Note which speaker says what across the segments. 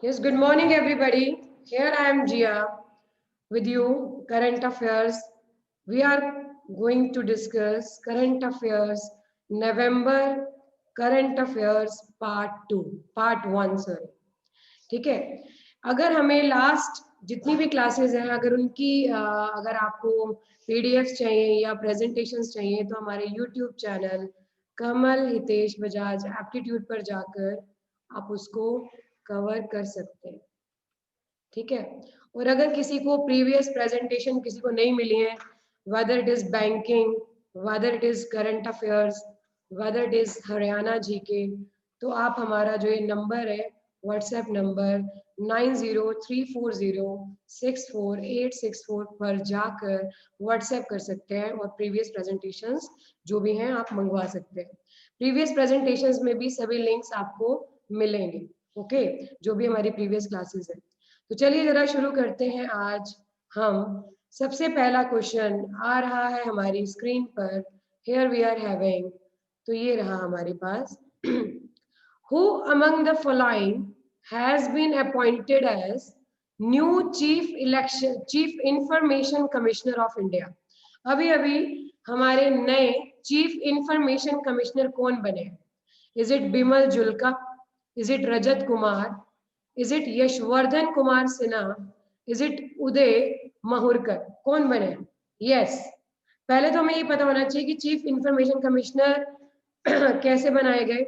Speaker 1: Yes, good morning, everybody. Here I am, Jia, with you, current affairs. We are going to discuss current affairs, November current affairs part 1, sorry. ठीक है. अगर हमें last जितनी भी classes हैं, अगर उनकी अगर आपको पीडीएफ चाहिए या प्रेजेंटेशंस चाहिए तो हमारे यूट्यूब चैनल कमल हितेश बजाज एप्टीट्यूड पर जाकर आप उसको कवर कर सकते हैं. ठीक है. और अगर किसी को प्रीवियस प्रेजेंटेशन किसी को नहीं मिली है, whether it is banking, whether it is current affairs, whether it is Haryana GK, तो आप हमारा जो ये नंबर है व्हाट्सएप नंबर 9034064864 पर जाकर व्हाट्सएप कर सकते हैं और प्रीवियस प्रेजेंटेशंस जो भी हैं आप मंगवा सकते हैं. प्रीवियस प्रेजेंटेशंस में भी सभी लिंक्स आपको मिलेंगे. ओके, जो भी हमारी प्रीवियस क्लासेस है. तो चलिए जरा शुरू करते हैं. आज हम सबसे पहला क्वेश्चन आ रहा है हमारी स्क्रीन पर. हियर वी आर हैविंग, तो ये रहा हमारे पास. Who among the following has been appointed as new chief information commissioner of India? अभी अभी हमारे नए चीफ इंफॉर्मेशन कमिश्नर कौन बने? Is it Bimal Julka, is it Rajat Kumar, is it Yashvardhan Kumar Sinha, is it Uday Mahurkar? कौन बने? यस, पहले तो हमें ये पता होना चाहिए कि चीफ इंफॉर्मेशन कमिश्नर कैसे बनाए गए.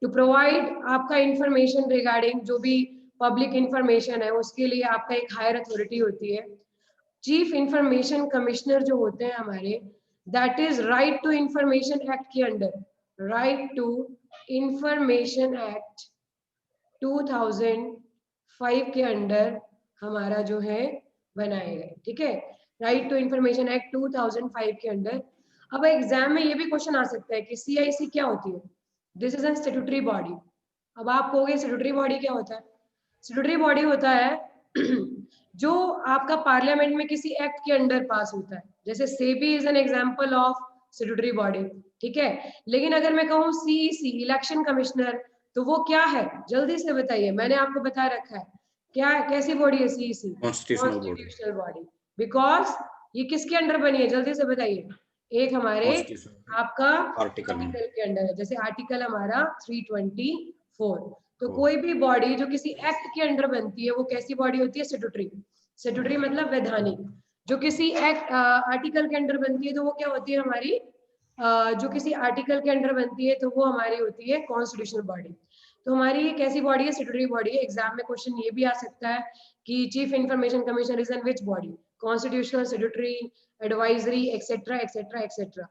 Speaker 1: टू प्रोवाइड आपका इंफॉर्मेशन रिगार्डिंग जो भी पब्लिक इंफॉर्मेशन है उसके लिए आपका एक हायर अथॉरिटी होती है. चीफ इंफॉर्मेशन कमिश्नर जो होते हैं हमारे, that is right to information act के अंडर, राइट टू इंफॉर्मेशन एक्ट 2005 के अंडर हमारा जो है बनाए गए. ठीक है, राइट टू इंफॉर्मेशन एक्ट 2005 के अंडर. अब एग्जाम में ये भी क्वेश्चन आ सकता है कि सीआईसी क्या होती है? This is an statutory body. अब आप कहोगे स्टैट्यूटरी बॉडी क्या होता है? स्टैट्यूटरी बॉडी होता है जो आपका पार्लियामेंट में किसी एक्ट के अंडर पास होता है. जैसे SEBI is an example of statutory body. ठीक है, लेकिन अगर मैं कहूँ सीईसी इलेक्शन कमिश्नर, तो वो क्या है? जल्दी से बताइए, मैंने आपको बता रखा है. क्या कैसी बॉडी है सीईसी? Constitutional body. बिकॉज ये किसके अंडर बनी है? जल्दी से बताइए. एक हमारे आपका आर्टिकल के अंडर है. जैसे आर्टिकल हमारा 324. तो कोई भी बॉडी जो किसी एक्ट के अंडर बनती है वो कैसी बॉडी होती है? स्टैट्यूटरी. स्टैट्यूटरी मतलब वैधानिक. जो किसी एक्ट आर्टिकल के अंडर बनती है तो वो क्या होती है हमारी? जो किसी आर्टिकल के अंडर बनती है तो वो हमारी होती है कॉन्स्टिट्यूशनल बॉडी. तो हमारी ये कैसी बॉडी है? स्टैट्यूटरी बॉडी है. एग्जाम में क्वेश्चन ये भी आ सकता है कि chief information commissioner is in which body? Constitutional, statutory, advisory, etcetera etcetera etcetera.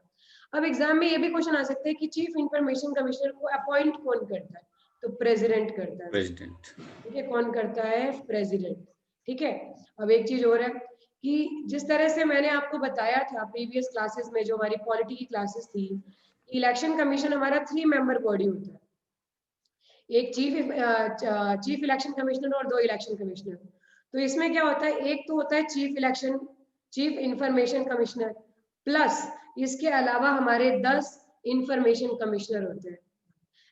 Speaker 1: अब एग्जाम में ये भी क्वेश्चन आ सकता है कि चीफ इंफॉर्मेशन कमिश्नर को अपॉइंट कौन करता है? तो प्रेसिडेंट करता है. प्रेसिडेंट. ठीक है, कौन करता है? प्रेसिडेंट. ठीक है. अब एक चीज और है कि जिस तरह से मैंने आपको बताया था प्रीवियस क्लासेस में, जो हमारी पॉलिटी की क्लासेस थी, इलेक्शन कमीशन हमारा 3 मेंबर बॉडी होता है. एक चीफ इलेक्शन कमिश्नर और 2 इलेक्शन कमिश्नर. तो इसमें क्या होता है? एक तो होता है चीफ इंफॉर्मेशन कमिश्नर, प्लस इसके अलावा हमारे 10 इंफॉर्मेशन कमिश्नर होते हैं.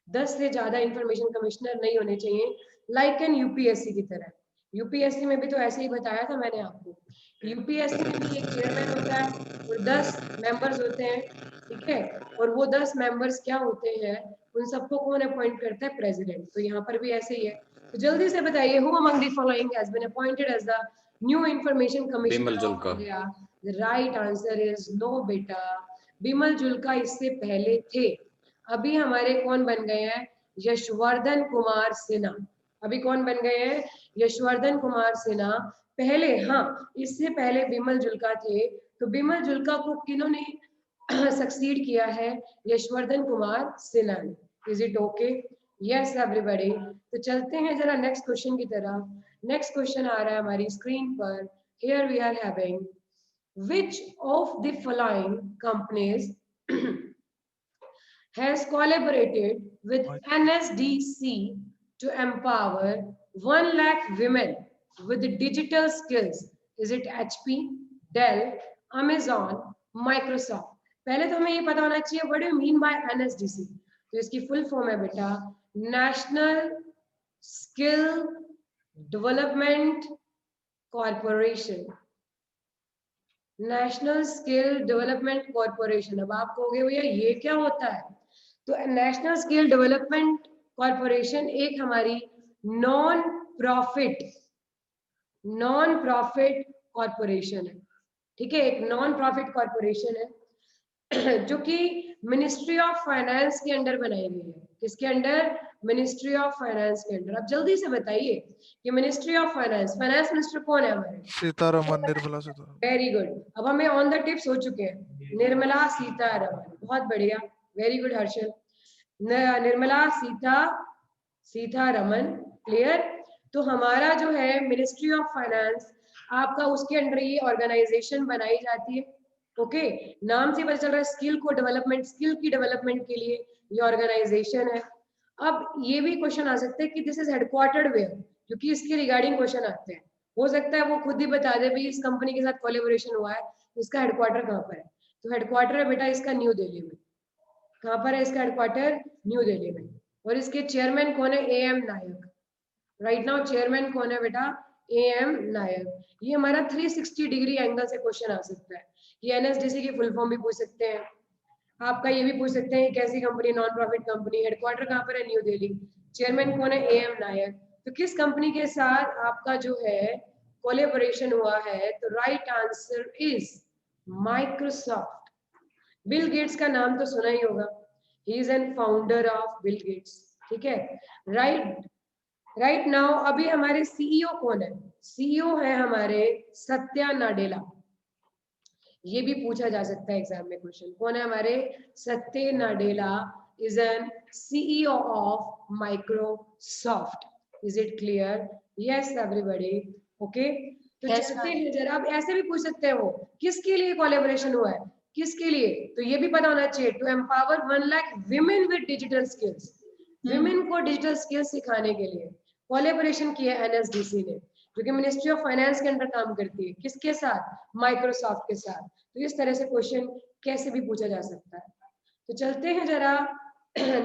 Speaker 1: 10 से ज्यादा इंफॉर्मेशन कमिश्नर नहीं होने चाहिए, लाइक एन यूपीएससी की तरह. यूपीएससी में भी तो ऐसे ही बताया था मैंने आपको. यूपीएससी में भी एक चेयरमैन होता है और 10 मेंबर्स होते हैं. ठीक है, और वो 10 मेंबर्स क्या होते हैं? उन सबको कौन अपॉइंट करता है? प्रेसिडेंट. तो यहाँ पर भी ऐसे ही है. तो जल्दी से बताइए, who among the following has been appointed as the new information commissioner of India? The right answer is no बेटा, बिमल जुल्का इससे पहले थे. अभी हमारे कौन बन गए हैं? यशवर्धन कुमार सिन्हा. अभी कौन बन गए हैं? यशवर्धन कुमार सिन्हा. पहले, हाँ, इससे पहले बिमल जुल्का थे. तो बिमल जुल्का को किन्होंने सक्सीड किया है? यशवर्धन कुमार सिन्हा ने. Is it okay? Yes everybody. तो चलते हैं जरा नेक्स्ट क्वेश्चन की तरफ. नेक्स्ट क्वेश्चन आ रहा है हमारी स्क्रीन पर. Here we are having, which of the following companies has collaborated with NSDC to empower 1 lakh women with digital skills? Is it HP, Dell, Amazon, Microsoft? पहले तो हमें ये पता होना चाहिए what do you mean by NSDC? तो इसकी full form है बेटा national skill development corporation, national skill development corporation. अब आप कहोगे भैया ये क्या होता है? तो नेशनल स्किल डेवलपमेंट कॉर्पोरेशन एक हमारी नॉन प्रॉफिट कॉर्पोरेशन है, ठीक है, एक नॉन प्रॉफिट कॉर्पोरेशन है जो कि मिनिस्ट्री ऑफ फाइनेंस के अंडर बनाई गई है। किसके अंडर? मिनिस्ट्री ऑफ फाइनेंस के अंडर। अब जल्दी से बताइए कि मिनिस्ट्री ऑफ फाइनेंस मिनिस्टर कौन है हमारे?
Speaker 2: सीतारमन, निर्मला सीतारमन।
Speaker 1: वेरी गुड, अब हमें ऑन द टिप्स हो चुके हैं। निर्मला सीतारमन, बहुत बढ़िया, very good Harshal. Nirmala Sitharaman, clear. तो हमारा जो है मिनिस्ट्री ऑफ फाइनेंस आपका, उसके अंडर ये ऑर्गेनाइजेशन बनाई जाती है। ओके, नाम से पता चल रहा है स्किल को डेवलपमेंट, स्किल की डेवलपमेंट के लिए ये ऑर्गेनाइजेशन है। अब ये भी क्वेश्चन आ सकता है कि दिस इज हेडक्वार्टर्ड वेयर, क्योंकि इसके रिगार्डिंग क्वेश्चन आते हैं। हो सकता है वो खुद ही बता दे भी इस कंपनी के साथ कोलैबोरेशन हुआ है, इसका हेडक्वार्टर कहाँ पर है। तो हेडक्वार्टर है बेटा इसका न्यू दिल्ली में। कहाँ पर है इसका हेडक्वार्टर? न्यू दिल्ली में। और इसके चेयरमैन कौन है? AM Nayak. Right now chairman कौन है बेटा? AM नायक। ये हमारा 360 डिग्री एंगल से क्वेश्चन आ सकता है। ये NSDC की फुल फॉर्म भी पूछ सकते हैं, आपका ये भी पूछ सकते हैं कैसी company, non profit company, headquarter कहाँ पर है? न्यू दिल्ली। चेयरमैन कौन है? AM नायक। तो किस कंपनी के साथ आपका जो है कोलैबोरेशन हुआ है? तो right answer is Microsoft. Bill Gates का नाम तो सुना ही होगा, he is an founder of Bill Gates, ठीक है। राइट नाउ अभी हमारे CEO कौन है? CEO है हमारे सत्या नाडेला। ये भी पूछा जा सकता है एग्जाम में क्वेश्चन, कौन है हमारे? सत्य Nadella is an CEO of Microsoft. Is it clear? Yes everybody, okay. तो
Speaker 3: Yes,
Speaker 1: चलते
Speaker 3: ma'am.
Speaker 1: हैं जरा। अब ऐसे भी पूछ सकते हैं वो किसके लिए कोलैबोरेशन हुआ है, किसके लिए? तो ये भी पता होना चाहिए। To empower 1 lakh women with digital skills, women को डिजिटल स्किल्स सिखाने के लिए कोलैबोरेशन किया NSDC ने, जो कि मिनिस्ट्री ऑफ फाइनेंस के अंडर काम करती है। किसके साथ? माइक्रोसॉफ्ट के साथ। तो इस तरह से क्वेश्चन कैसे भी पूछा जा सकता है। तो चलते हैं जरा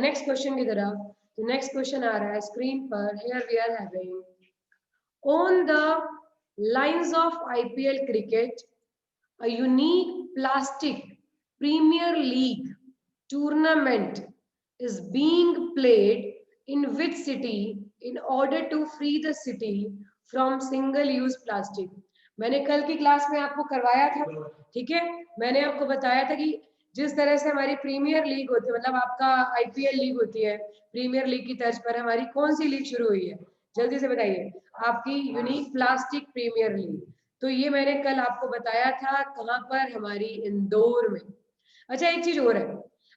Speaker 1: नेक्स्ट क्वेश्चन की तरफ। तो नेक्स्ट क्वेश्चन आ रहा है स्क्रीन पर। Here we are having on the lines of IPL cricket, a unique plastic Premier League tournament is being played in which city in order to free the city from single use plastic? मैंने कल की class में आपको करवाया था, ठीक है। मैंने आपको बताया था कि जिस तरह से हमारी प्रीमियर लीग होती है, मतलब आपका IPL लीग होती है, प्रीमियर लीग की तर्ज पर हमारी कौन सी लीग शुरू हुई है? जल्दी से बताइए। आपकी यूनिक प्लास्टिक प्रीमियर लीग। तो ये मैंने कल आपको बताया था, कहाँ पर? हमारी इंदौर में। अच्छा एक चीज और है,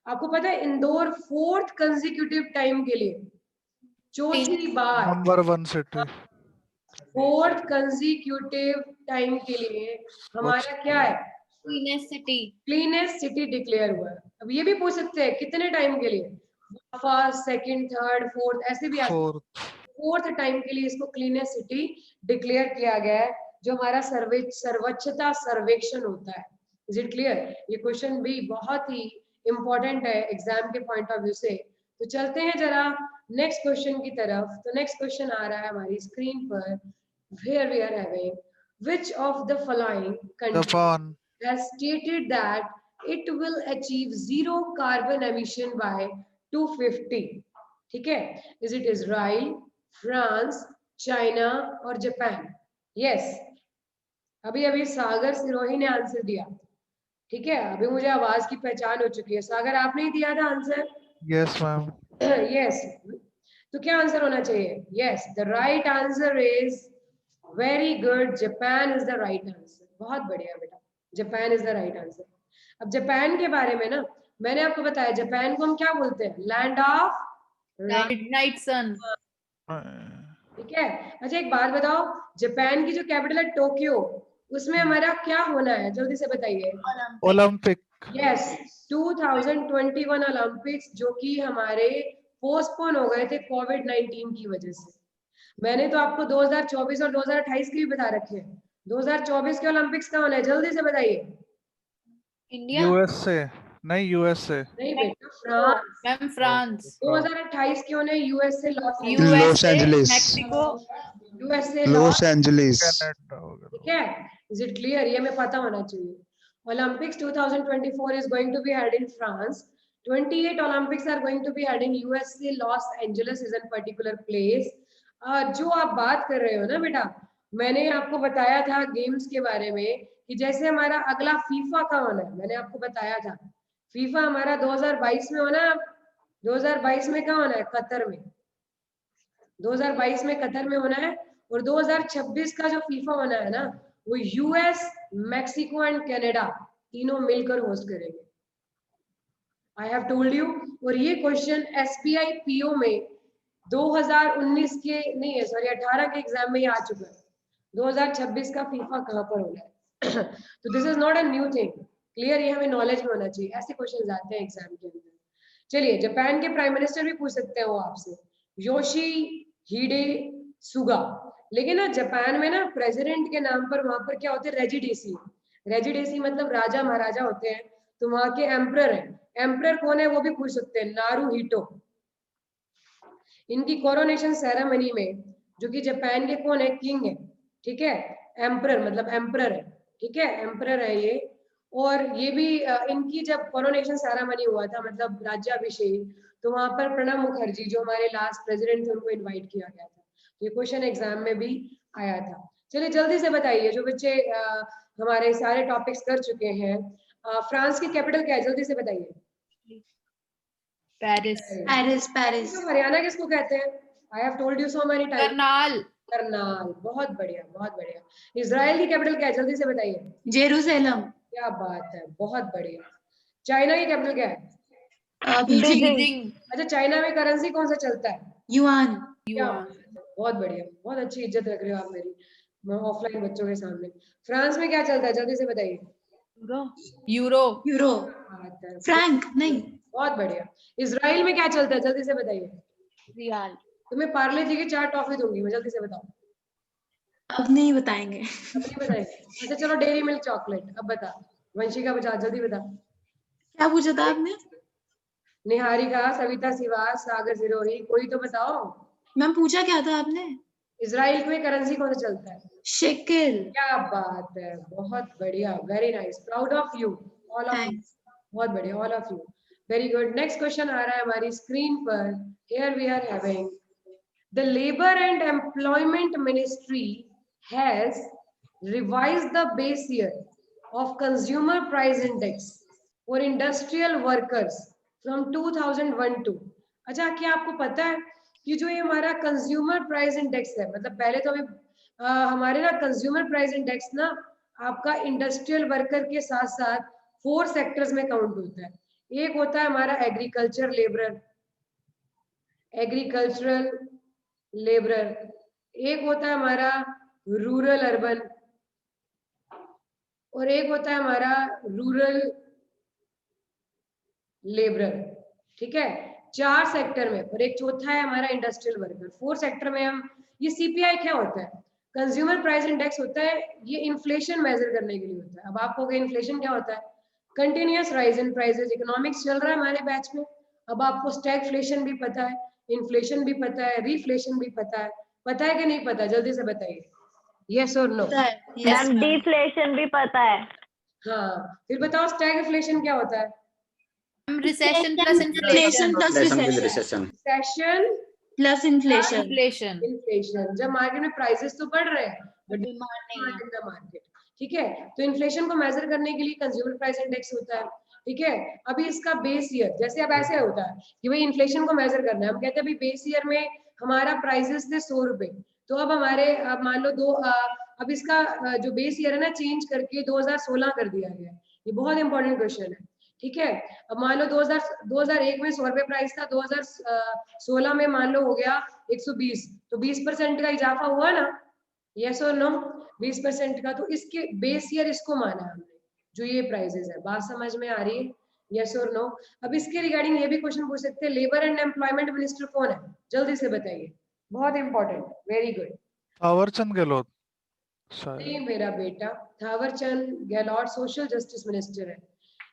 Speaker 1: आपको पता है इंदौर 4th कंसेक्यूटिव टाइम के लिए, चौथी बार
Speaker 2: number 1 city.
Speaker 1: 4th consecutive time के लिए हमारा क्या है? क्लीनेस्ट सिटी डिक्लेयर हुआ है। अब ये भी पूछ सकते हैं कितने टाइम के लिए? फर्स्ट, सेकंड, थर्ड, फोर्थ, ऐसे भी आ सकते हैं। 4th टाइम के लिए इसको क्लीनेस्ट सिटी डिक्लेयर किया गया है, जो हमारा सर्वोच्चता सर्वेक्षण होता है। Is it clear? ये क्वेश्चन भी बहुत ही इंपॉर्टेंट है एग्जाम के पॉइंट ऑफ व्यू से। तो चलते हैं जरा नेक्स्ट क्वेश्चन की तरफ। तो नेक्स्ट क्वेश्चन आ रहा है हमारी स्क्रीन पर। Here we are having, which of the following countries
Speaker 2: Japan.
Speaker 1: has stated that it will achieve zero carbon emission by 250? ठीक है, is it Israel, France, China और जापान? यस, अभी अभी सागर सिरोही ने आंसर दिया, ठीक है। अभी मुझे आवाज की पहचान हो चुकी है। सागर आपने ही दिया था आंसर?
Speaker 2: Yes ma'am.
Speaker 1: यस, तो क्या आंसर होना चाहिए? Yes, the right answer is very good, Japan is the right answer. बहुत बढ़िया बेटा, Japan is the right answer. अब जापान के बारे में ना मैंने आपको बताया, जापान को हम क्या बोलते हैं? Land of
Speaker 3: Midnight sun.
Speaker 1: ठीक है। अच्छा एक बात बताओ, जापान की जो कैपिटल है टोक्यो, उसमें हमारा क्या होना है? जल्दी से बताइए।
Speaker 2: ओलंपिक।
Speaker 1: यस, 2021 ओलंपिक्स, जो कि हमारे पोस्टपोन हो गए थे कोविड-19 की वजह से। मैंने तो आपको 2024 और 2028 की भी बता रखे हैं। 2024 के ओलंपिक्स का होना है, जल्दी से बताइए।
Speaker 3: India.
Speaker 2: USA। नहीं यूएसए
Speaker 1: नहीं बेटा, फ्रांस।
Speaker 3: मैम फ्रांस,
Speaker 1: 2028 के उन्हें यूएस से loss
Speaker 4: Los
Speaker 3: USA,
Speaker 4: Angeles.
Speaker 3: Mexico,
Speaker 1: US से
Speaker 4: Los
Speaker 1: लॉस,
Speaker 4: Angeles.
Speaker 2: कनाडा हो
Speaker 1: ठीक
Speaker 2: गया
Speaker 1: है? Is it clear? ये हमें पता होना चाहिए। Olympics 2024 is going to be held in France. 28 Olympics are going to be held in USA. Los Angeles is a particular place. जो आप बात कर रहे हो ना बेटा, मैंने आपको बताया था गेम्स के बारे में कि जैसे हमारा अगला फीफा का होना है, मैंने आपको बताया था फीफा हमारा 2022 में होना है। 2022 में कहाँ होना है? कतर में। 2022 में कतर में होना है, और 2026 का जो फीफा होना है ना, वो यूएस, मैक्सिको एंड कनाडा तीनों मिलकर होस्ट करेंगे। I have told you. और ये क्वेश्चन एसबीआई पीओ में 2019 के नहीं है, सॉरी 18 के एग्जाम में ही आ चुका है। 2026 का फीफा कहाँ पर होना है? तो this is not a new thing, clear? ये हमें नॉलेज में होना चाहिए, ऐसे क्वेश्चन आते हैं एग्जाम के अंदर। चलिए, जापान के प्राइम मिनिस्टर भी पूछ सकते हैं वो आपसे, योशी हिडे सुगा। लेकिन ना जापान में ना प्रेसिडेंट के नाम पर वहां पर क्या होते हैं? रेजिडेंसी। रेजिडेंसी मतलब राजा महाराजा होते हैं, तो वहां के एम्परर है। एम्परर कौन है वो भी पूछ सकते हैं, नारूहितो। इनकी कोरोनेशन सेरेमनी में जो कि जापान के कौन है? किंग है, ठीक है? एम्परर मतलब एम्परर है, ठीक है? एम्परर है ये। और ये भी इनकी जब कोरोनेशन सेरेमनी हुआ था, मतलब राज्याभिषेक, तो वहां पर प्रणब मुखर्जी जो हमारे लास्ट प्रेसिडेंट थे उनको इनवाइट किया गया था। ये क्वेश्चन एग्जाम में भी आया था। चलिए जल्दी से बताइए, जो बच्चे हमारे सारे टॉपिक्स कर चुके हैं। फ्रांस की कैपिटल क्या है? जल्दी से बताइए।
Speaker 3: Paris,
Speaker 5: Paris, Paris.
Speaker 1: तो हरियाणा किसको कहते हैं? I have told you so many times.
Speaker 3: Karnal,
Speaker 1: Karnal. बहुत बढ़िया, बहुत बढ़िया। इजराइल की कैपिटल क्या है? जल्दी से बताइए।
Speaker 5: जेरूसलम।
Speaker 1: क्या बात है, बहुत बढ़िया। चाइना की कैपिटल क्या है?
Speaker 5: बीजिंग।
Speaker 3: बीजिंग,
Speaker 1: अच्छा, चाइना में करेंसी कौन सा चलता है?
Speaker 5: युआन।
Speaker 1: क्या बात है, बहुत बढ़िया, बहुत अच्छी इज्जत रख रहे हो आप मेरी ऑफलाइन बच्चों के सामने। फ्रांस में क्या चलता है? जल्दी से बताइए।
Speaker 3: Euro,
Speaker 5: euro.
Speaker 1: बात है,
Speaker 5: फ्रैंक नहीं।
Speaker 1: बहुत बढ़िया। इजराइल में क्या चलता है? जल्दी से बताइए।
Speaker 3: रियाल,
Speaker 1: तुम्हें पार्ले जी की 4 टॉफी दूंगी मैं, जल्दी से बताओ।
Speaker 5: अब नहीं बताएंगे।
Speaker 1: अब नहीं बताएंगे? अच्छा चलो, डेयरी मिल्क चॉकलेट। अब बता, वंशिका बता, जल्दी बता।
Speaker 5: क्या पूछा था आपने?
Speaker 1: निहारिका, सविता सिवास, सागर सिरोही, कोई तो बताओ।
Speaker 5: मैम पूछा क्या था आपने?
Speaker 1: इजराइल में करेंसी कौन सा चलता है?
Speaker 5: शेकिल।
Speaker 1: क्या बात है, बहुत बढ़िया, very nice, proud of you, all of you.
Speaker 5: Thanks.
Speaker 1: बहुत बढ़िया, all of you, very good. Next question आ रहा है हमारी स्क्रीन पर। Here we are having the labour and employment ministry has revised the base year of consumer price index for industrial workers from 2001 to. अच्छा, क्या आपको पता है कि जो ये हमारा कंज्यूमर प्राइस इंडेक्स है, मतलब पहले तो अभी हमारे ना कंज्यूमर प्राइस इंडेक्स ना आपका इंडस्ट्रियल वर्कर के साथ साथ 4 सेक्टर्स में काउंट होता है। एक होता है हमारा एग्रीकल्चर लेबरर, एग्रीकल्चरल लेबरर। एक होता है हमारा रूरल अर्बन, और एक होता है हमारा रूरल लेबरर, ठीक है? 4 सेक्टर में, और एक चौथा है हमारा इंडस्ट्रियल वर्कर। 4 सेक्टर में हम, ये सीपीआई क्या होता है? कंज्यूमर प्राइस इंडेक्स होता है, ये इन्फ्लेशन मेजर करने के लिए होता है। अब आपको इन्फ्लेशन क्या होता है? Continuous rise in prices. Economics चल रहा है हमारे बैच में, अब आपको स्टैगफ्लेशन भी पता है, इन्फ्लेशन भी पता है, रिफ्लेशन भी पता है कि नहीं पता? जल्दी से बताइए, यस और नो।
Speaker 5: Yes ma'am.
Speaker 6: डिफ्लेशन भी पता है।
Speaker 1: हाँ, फिर बताओ स्टैगफ्लेशन क्या होता है?
Speaker 3: Recession plus
Speaker 5: inflation
Speaker 3: inflation,
Speaker 5: plus recession.
Speaker 1: Recession
Speaker 5: plus inflation.
Speaker 3: Inflation,
Speaker 1: inflation, जब मार्केट में प्राइसेस तो बढ़ रहे हैं बट
Speaker 3: डिमांड नहीं है।
Speaker 1: इन द मार्केट, ठीक है? तो इन्फ्लेशन को मेजर करने के लिए कंज्यूमर प्राइस इंडेक्स होता है, ठीक है? अभी इसका बेस ईयर, जैसे अब ऐसे होता है कि भाई इन्फ्लेशन को मेजर करना है, हम कहते हैं भाई बेस ईयर में हमारा प्राइसेस थे 100 रुपए, तो अब हमारे मान लो अब इसका जो बेस ईयर है ना चेंज करके 2016 कर दिया गया है। ये बहुत इंपॉर्टेंट क्वेश्चन है, ठीक है? अब मान लो 2001 में 100 रुपए प्राइस था, 2016 में मान लो हो गया 120, तो 20% का इजाफा हुआ ना, यस और नो? 20% का, तो इसके बेस ईयर इसको माना हमने, जो ये प्राइसेस है। बात समझ में आ रही है? यस और नो? अब इसके रिगार्डिंग ये भी क्वेश्चन पूछ सकते हैं, लेबर एंड एम्प्लॉयमेंट मिनिस्टर कौन है? जल्दी से बताइए, बहुत important, very good.
Speaker 2: Thawarchand Gehlot
Speaker 1: नहीं
Speaker 2: शायद।
Speaker 1: मेरा बेटा, Thawarchand Gehlot social justice minister है।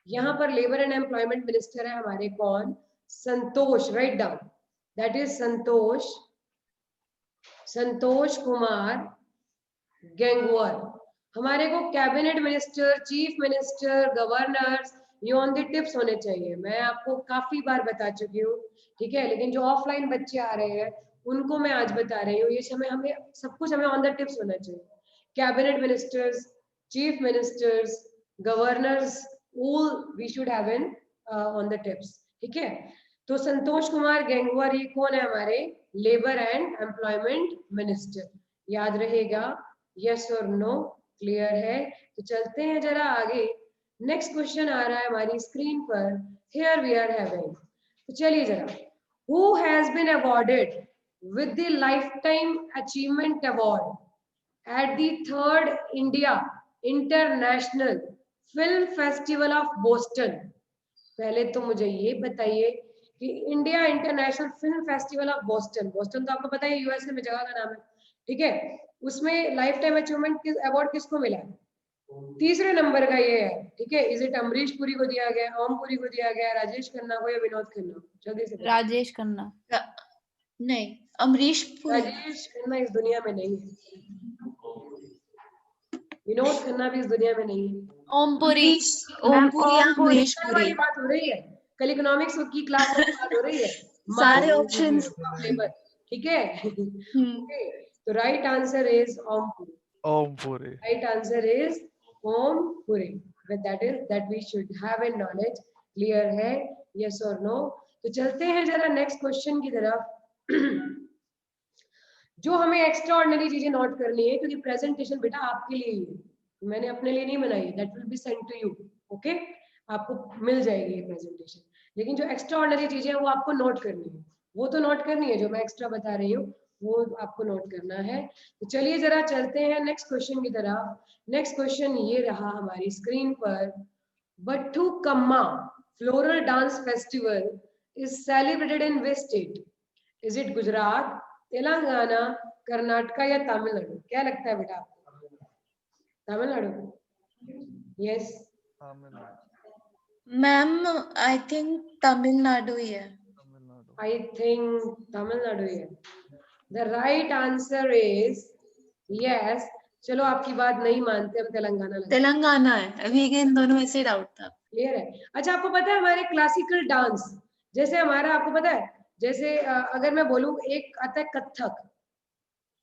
Speaker 1: यहाँ पर लेबर एंड एम्प्लॉयमेंट मिनिस्टर है हमारे कौन? संतोष, write down, that is Santosh Kumar Gangwar. हमारे को cabinet minister, chief minister, governors, ये ऑन द टिप्स होने चाहिए। मैं आपको काफी बार बता चुकी हूँ, ठीक है, लेकिन जो ऑफलाइन बच्चे आ रहे हैं उनको मैं आज बता रही हूँ। ये हमें सब कुछ हमें ऑन द टिप्स होना चाहिए। Cabinet ministers, chief ministers, governors, all we should have in on the tips, ठीक है। तो संतोष कुमार गंगवार ये कौन है? हमारे लेबर एंड एम्प्लॉयमेंट मिनिस्टर, याद रहेगा। यस और नो, क्लियर है? तो चलते हैं जरा आगे। नेक्स्ट क्वेश्चन आ रहा है हमारी स्क्रीन पर, हियर वी आर हैविंग। तो चलिए जरा, who has been awarded with the life time achievement award at the 3rd India international film festival of Boston? पहले तो मुझे ये बताइए कि India international film festival of Boston, Boston तो आपको पता है यूएसए में जगह का नाम है, ठीक है, उसमें लाइफ टाइम अचीवमेंट अवार्ड किसको मिला है? 3रे नंबर का ये है, ठीक है। इज इट अमरीश पुरी को दिया गया, ओम पुरी को दिया गया, राजेश खन्ना को या विनोद खन्ना? जल्दी से
Speaker 3: राजेश खन्ना।
Speaker 5: नहीं, अमरीश पुरी।
Speaker 1: राजेश खन्ना इस दुनिया में नहीं है, विनोद खन्ना भी इस दुनिया में नहीं है।
Speaker 3: ओम पुरी।
Speaker 5: ओम पुरी या अमरीश
Speaker 1: कल
Speaker 5: पुरी।
Speaker 1: वाली बात हो रही है, कल इकोनॉमिक्स की क्लास में बात हो रही है।
Speaker 5: सारे ऑप्शंस।
Speaker 1: ठीक है। Okay, तो right answer is Om Puri.
Speaker 2: Om Puri.
Speaker 1: Right answer is Om Puri. that we should have in knowledge, clear है? यस और नो? तो चलते हैं जरा नेक्स्ट क्वेश्चन की तरफ। जो हमें एक्स्ट्रा ऑर्डिनरी चीजें नोट करनी है, क्योंकि प्रेजेंटेशन बेटा आपके लिए ही है, मैंने अपने लिए नहीं बनाई है। That will be send to you, okay, आपको मिल जाएगी ये प्रेजेंटेशन। लेकिन जो एक्स्ट्रा ऑर्डिनरी चीजें हैं वो आपको नोट करनी है, वो तो नोट करनी है, जो मैं एक्स्ट्रा बता रही हूँ वो आपको नोट करना है। तो चलिए जरा चलते हैं नेक्स्ट क्वेश्चन की तरफ। नेक्स्ट क्वेश्चन ये रहा हमारी स्क्रीन पर। Bathukamma floral dance festival is celebrated in which state? Is it Gujarat, Telangana, Karnataka या तमिलनाडु? क्या लगता है बेटा आपको? Tamil Nadu? Yes
Speaker 5: ma'am, I think Tamil Nadu ही है।
Speaker 1: आई थिंक तमिलनाडु ही है। The right answer is yes. चलो आपकी बात नहीं मानते, हम तेलंगाना लगता है।
Speaker 5: तेलंगाना है, अभी के इन दोनों में से डाउट था।
Speaker 1: क्लियर है? अच्छा, आपको पता है हमारे क्लासिकल डांस, जैसे हमारा आपको पता है, जैसे अगर मैं बोलूं, एक आता है कथक,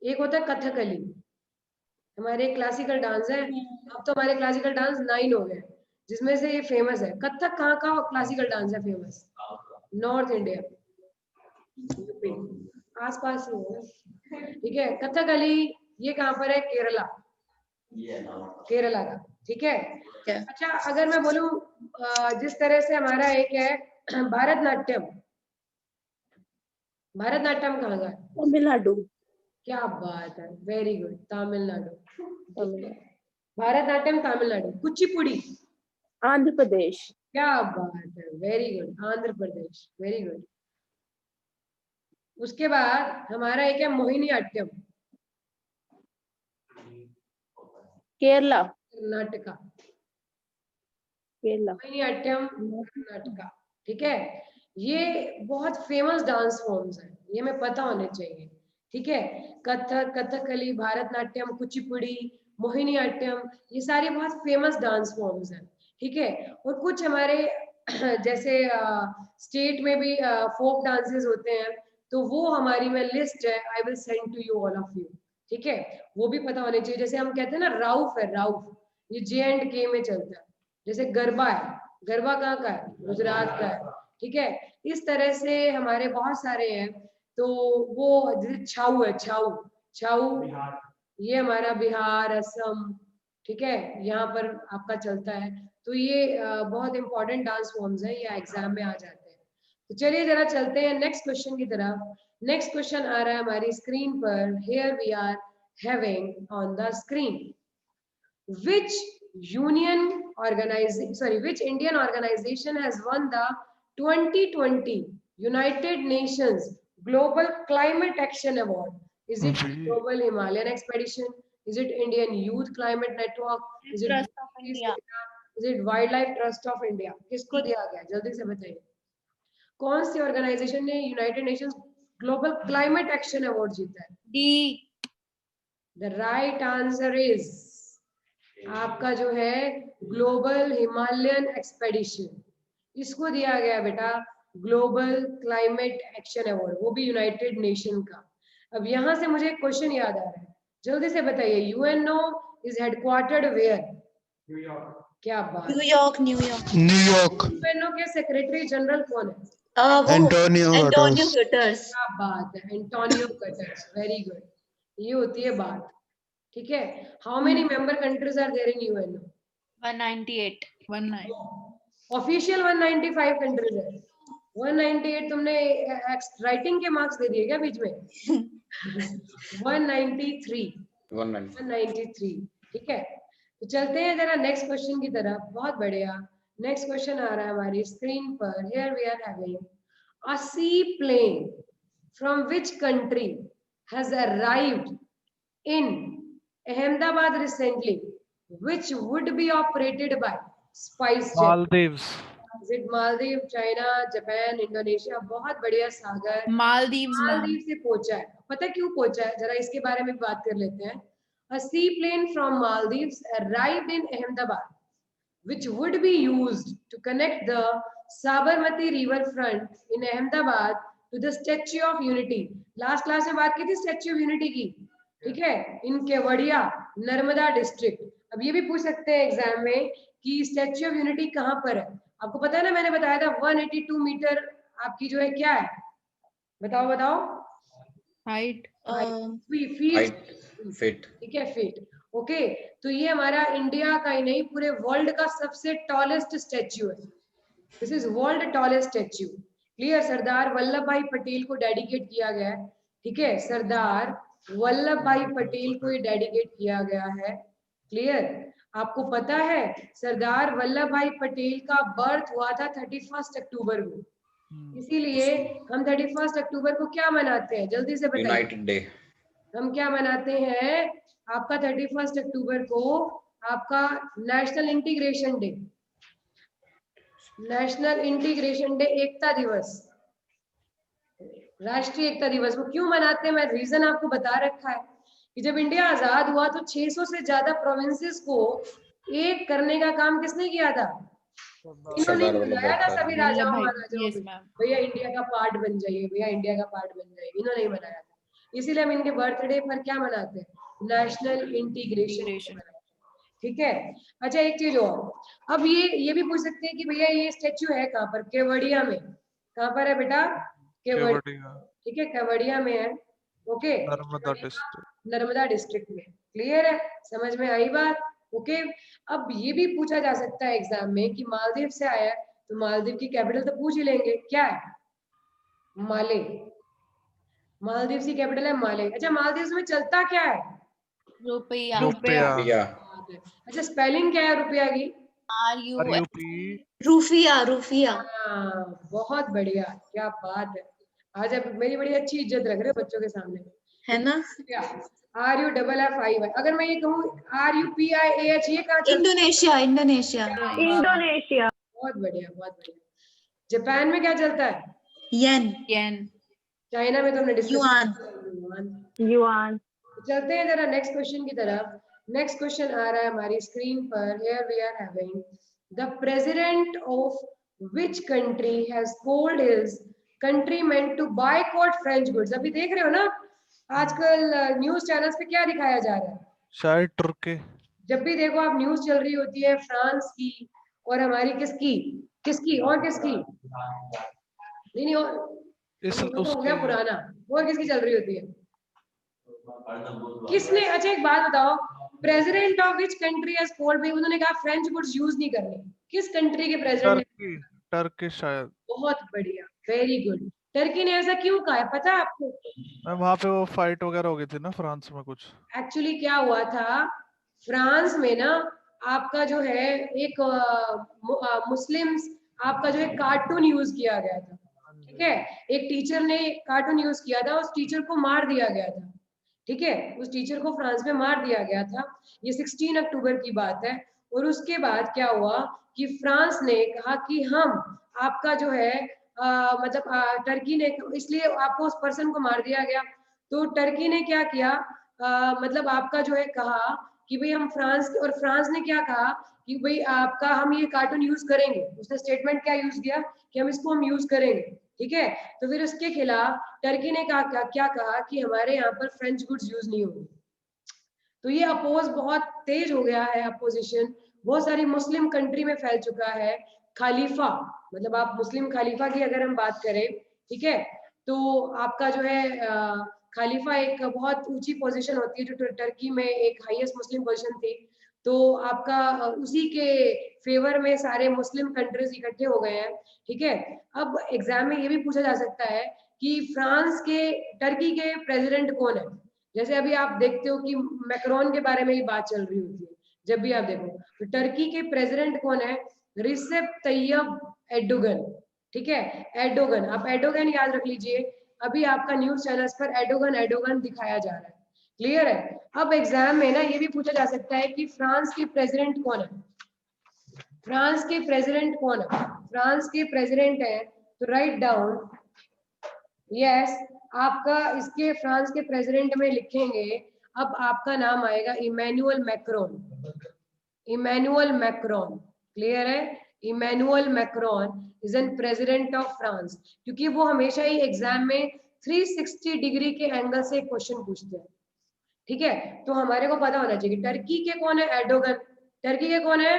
Speaker 1: एक होता है कथकली, हमारे क्लासिकल डांस है। अब तो हमारे क्लासिकल डांस 9 हो गए, जिसमें से ये फेमस है। कथक कहाँ का क्लासिकल डांस है फेमस? नॉर्थ इंडिया, यूपी, आसपास ही है, ठीक है। कथकली ये कहाँ पर है? केरला, केरला का, ठीक है। अच्छा, अगर मैं बोलूं जिस तरह से हमारा एक है भारतनाट्यम, भारतनाट्यम कहाँ का?
Speaker 4: तमिलनाडु।
Speaker 1: क्या बात है, वेरी गुड, तमिलनाडु। भारतनाट्यम तमिलनाडु। कुचिपुड़ी
Speaker 4: आंध्र प्रदेश।
Speaker 1: क्या बात है, very good, Andhra Pradesh, very good. उसके बाद हमारा एक है मोहिनीअट्टम,
Speaker 4: केरला।
Speaker 1: कर्नाटका,
Speaker 4: केरला।
Speaker 1: मोहिनीअट्टम कर्नाटका, ठीक है। ये बहुत फेमस डांस फॉर्म्स हैं, ये हमें पता होने चाहिए, ठीक है। कथक, कथकली, भारतनाट्यम, कुचिपुड़ी, मोहिनीअट्टम, ये सारी बहुत फेमस डांस फॉर्म्स हैं, ठीक है। और कुछ हमारे जैसे स्टेट में भी फोक डांसेस होते हैं, तो वो हमारी में लिस्ट है, I will send to you all of you, ठीक है। वो भी पता होने चाहिए। जैसे हम कहते हैं ना राउफ है, राउफ, ये J&K में चलता है। जैसे गरबा है, गरबा कहाँ का है? गुजरात का है, ठीक है। इस तरह से हमारे बहुत सारे हैं। तो वो जैसे छाऊ है, छाऊ, छाऊ ये हमारा बिहार, असम, ठीक है, यहाँ पर आपका चलता है। तो ये बहुत इंपॉर्टेंट डांस फॉर्म्स है, ये एग्जाम में आ जाते हैं। तो चलिए जरा चलते हैं नेक्स्ट क्वेश्चन की तरफ। नेक्स्ट क्वेश्चन आ रहा है हमारी स्क्रीन पर, here we are having on the screen, which which Indian organization has won the 2020 United Nations Global Climate Action Award? Is it Global Himalayan Expedition? Is it Indian Youth Climate Network? Is it
Speaker 3: Trust of India.
Speaker 1: Is it wild life trust of India? किसको दिया गया, जल्दी से बताइए। कौन सी organisation ने United Nations global climate action award जीता है?
Speaker 3: D.
Speaker 1: The right answer is आपका जो है ग्लोबल हिमालयन एक्सपेडिशन, इसको दिया गया बेटा ग्लोबल क्लाइमेट एक्शन अवार्ड, वो भी यूनाइटेड नेशन का। अब यहाँ से मुझे एक क्वेश्चन याद आ रहा है, जल्दी से बताइए। UNO is headquartered where? क्या बात,
Speaker 5: न्यूयॉर्क न्यूयॉर्क
Speaker 6: न्यूयॉर्क।
Speaker 1: यूएनओ के सेक्रेटरी जनरल कौन है?
Speaker 5: वो
Speaker 6: एंटोनियो
Speaker 5: एंटोनियो
Speaker 6: गुटेरेस।
Speaker 5: गुटेरेस।
Speaker 1: क्या बात है, एंटोनियो गुटेरेस, वेरी गुड। ये होती है बात, ठीक है। How many member countries are there in UNO?
Speaker 3: 198.
Speaker 2: 19.
Speaker 1: Official 195 countries है। 198 तुमने राइटिंग के मार्क्स दे दिए क्या बीच में? 193 193, ठीक है। तो चलते हैं जरा नेक्स्ट क्वेश्चन की तरफ। बहुत बढ़िया, नेक्स्ट क्वेश्चन आ रहा है हमारी स्क्रीन पर। Here we are having a seaplane from which country has arrived in Ahmedabad recently, which would be operated by SpiceJet?
Speaker 2: Maldives.
Speaker 1: Is it Maldives, China, Japan, Indonesia? बहुत बढ़िया सागर,
Speaker 3: Maldives, ma'am.
Speaker 1: Maldives से पहुंचा है। पता है क्यों पहुंचा है, जरा इसके बारे में बात कर लेते हैं। A seaplane from Maldives arrived in Ahmedabad, which would be used to connect the Sabarmati riverfront in Ahmedabad to the Statue of Unity. Last class में बात की थी स्टैच्यू ऑफ यूनिटी की, ठीक है, इन केवड़िया नर्मदा डिस्ट्रिक्ट। अब ये भी पूछ सकते हैं एग्जाम में कि स्टैच्यू ऑफ यूनिटी कहाँ पर है। आपको पता है ना, मैंने बताया था 182 मीटर आपकी जो है क्या है, बताओ बताओ।
Speaker 3: Height.
Speaker 1: फीट, ठीक है, फीट। ओके, तो ये हमारा इंडिया का ही नहीं पूरे वर्ल्ड का सबसे टॉलेस्ट स्टैच्यू है। This is world tallest statue. Clear? Sardar Vallabh Bhai Patel को डेडिकेट किया गया है, ठीक है, सरदार वल्लभ भाई पटेल को ये डेडिकेट किया गया है। क्लियर? आपको पता है सरदार वल्लभ भाई पटेल का बर्थ हुआ था 31 अक्टूबर को, इसीलिए हम 31 अक्टूबर को क्या मनाते हैं, जल्दी से बताइए।
Speaker 7: United day.
Speaker 1: हम क्या मनाते हैं आपका 31 अक्टूबर को? आपका national integration day, national integration day, एकता दिवस, राष्ट्रीय एकता दिवस। वो क्यों मनाते हैं, मैं रीजन आपको बता रखा है कि जब इंडिया आजाद हुआ तो 600 से ज्यादा प्रोविंसेस को एक करने का काम किसने किया था? इन्होंने
Speaker 7: सरदार वल्लभ
Speaker 1: बुलाया था
Speaker 7: भाई
Speaker 1: सभी राजाओं
Speaker 3: Vallabhbhai.
Speaker 1: महाराजाओं
Speaker 3: Yes,
Speaker 1: को,
Speaker 3: ma'am.
Speaker 1: भैया इंडिया का पार्ट बन जाइए, भैया इंडिया का पार्ट बन जाइए, इन्होंने ही बनाया था। इसीलिए हम इनके बर्थडे पर क्या मनाते हैं, नेशनल इंटीग्रेशन, ठीक है। अच्छा एक चीज और, अब ये भी पूछ सकते हैं कि भैया ये स्टेच्यू है कहाँ पर? केवड़िया में। कहाँ पर है बेटा? केवड़िया,
Speaker 2: केवड़िया,
Speaker 1: ठीक है, केवड़िया में है। Okay,
Speaker 2: Narmada district.
Speaker 1: Narmada district में। क्लियर है, समझ में आई बात? ओके, अब ये भी पूछा जा सकता है एग्जाम में कि मालदीव से आया है तो मालदीव की कैपिटल तो पूछ ही लेंगे, क्या है? माले। मालदीव की कैपिटल है माले। अच्छा, मालदीव में चलता क्या है?
Speaker 3: Rupiah.
Speaker 2: रुपया।
Speaker 1: अच्छा, स्पेलिंग क्या है रुपया की?
Speaker 3: RUP.
Speaker 5: रूफिया रूफिया।
Speaker 1: हाँ, बहुत बढ़िया, क्या बात है। आज आप मेरी बड़ी अच्छी इज्जत रख रहे हो बच्चों के सामने,
Speaker 5: है ना?
Speaker 1: RUFFI। अगर मैं ये कहूँ RUPIAH, ये कहाँ चलता?
Speaker 5: Indonesia Indonesia.
Speaker 4: इंडोनेशिया।
Speaker 1: बहुत बढ़िया, बहुत बढ़िया। जापान में क्या चलता है?
Speaker 5: येन।
Speaker 3: Yen.
Speaker 1: चाइना में तो हमने डिस्कस
Speaker 5: युआन।
Speaker 4: युआन।
Speaker 1: चलते हैं जरा नेक्स्ट क्वेश्चन की तरफ। नेक्स्ट क्वेश्चन आ रहा है हमारी स्क्रीन पर। Here we are having the president of which country has told his countrymen to boycott French goods. अभी देख रहे हो ना आजकल न्यूज चैनल्स पे क्या दिखाया जा रहा है?
Speaker 2: शायद तुर्की।
Speaker 1: जब भी देखो आप न्यूज चल रही होती है फ्रांस की और हमारी किसकी किसकी और किसकी, नहीं और
Speaker 2: इस
Speaker 1: तो हो गया
Speaker 2: उसकी
Speaker 1: पुराना, और किसकी चल रही होती है? किसने? अच्छा एक बात बताओ, president of which country has called, भाई उन्होंने कहा फ्रेंच गुड्स यूज नहीं करने, किस कंट्री के प्रेसिडेंट?
Speaker 2: टर्की, टर्की शायद।
Speaker 1: बहुत बढ़िया, वेरी गुड। टर्की ने ऐसा क्यों कहा है पता है आपको?
Speaker 2: मैम वहाँ पे वो फाइट वगैरह हो गई थी ना फ्रांस में कुछ।
Speaker 1: एक्चुअली क्या हुआ था फ्रांस में ना, आपका जो है एक मुस्लिम्स आपका जो है कार्टून यूज किया गया था, ठीक है, एक टीचर ने कार्टून यूज किया था, उस टीचर को मार दिया गया था, ठीक है, उस टीचर को फ्रांस में मार दिया गया था। ये 16 अक्टूबर की बात है। और उसके बाद क्या हुआ कि फ्रांस ने कहा कि हम आपका जो है मतलब टर्की ने, इसलिए आपको उस पर्सन को मार दिया गया। तो टर्की ने क्या किया, मतलब आपका जो है कहा कि भाई हम फ्रांस, और फ्रांस ने क्या कहा कि भाई आपका हम ये कार्टून यूज करेंगे। उसने स्टेटमेंट क्या यूज किया कि हम इसको यूज करेंगे, ठीक है। तो फिर उसके खिलाफ टर्की ने कहा क्या कहा कि हमारे यहाँ पर फ्रेंच गुड्स यूज नहीं होंगे। तो ये अपोज बहुत तेज हो गया है, अपोजिशन बहुत सारी मुस्लिम कंट्री में फैल चुका है। खालीफा, मतलब आप मुस्लिम खालीफा की अगर हम बात करें, ठीक है, तो आपका जो है खालीफा एक बहुत ऊंची पोजीशन होती है जो टर्की में एक हाईएस्ट मुस्लिम पोजीशन थी। तो आपका उसी के फेवर में सारे मुस्लिम कंट्रीज इकट्ठे हो गए हैं, ठीक है। अब एग्जाम में ये भी पूछा जा सकता है कि फ्रांस के, टर्की के प्रेसिडेंट कौन है। जैसे अभी आप देखते हो कि मैक्रोन के बारे में ही बात चल रही होती है, जब भी आप देखो तो टर्की के प्रेसिडेंट कौन है, रिसेप तैयब एर्दोगन, ठीक है, एर्दोगन। आप एर्दोगन याद रख लीजिए, अभी आपका न्यूज चैनल्स पर एर्दोगन एर्दोगन दिखाया जा रहा है, क्लियर है। अब एग्जाम में ना ये भी पूछा जा सकता है कि फ्रांस के प्रेसिडेंट कौन है, फ्रांस के प्रेसिडेंट कौन है, फ्रांस के प्रेसिडेंट है तो राइट डाउन, यस आपका इसके फ्रांस के प्रेसिडेंट में लिखेंगे। अब आपका नाम आएगा Emmanuel Macron, Emmanuel Macron, clear है। Emmanuel Macron is an president of France, क्योंकि वो हमेशा ही एग्जाम में 360 डिग्री के एंगल से क्वेश्चन पूछते हैं, ठीक है। तो हमारे को पता होना चाहिए टर्की के कौन है, एर्दोगन, टर्की के कौन है,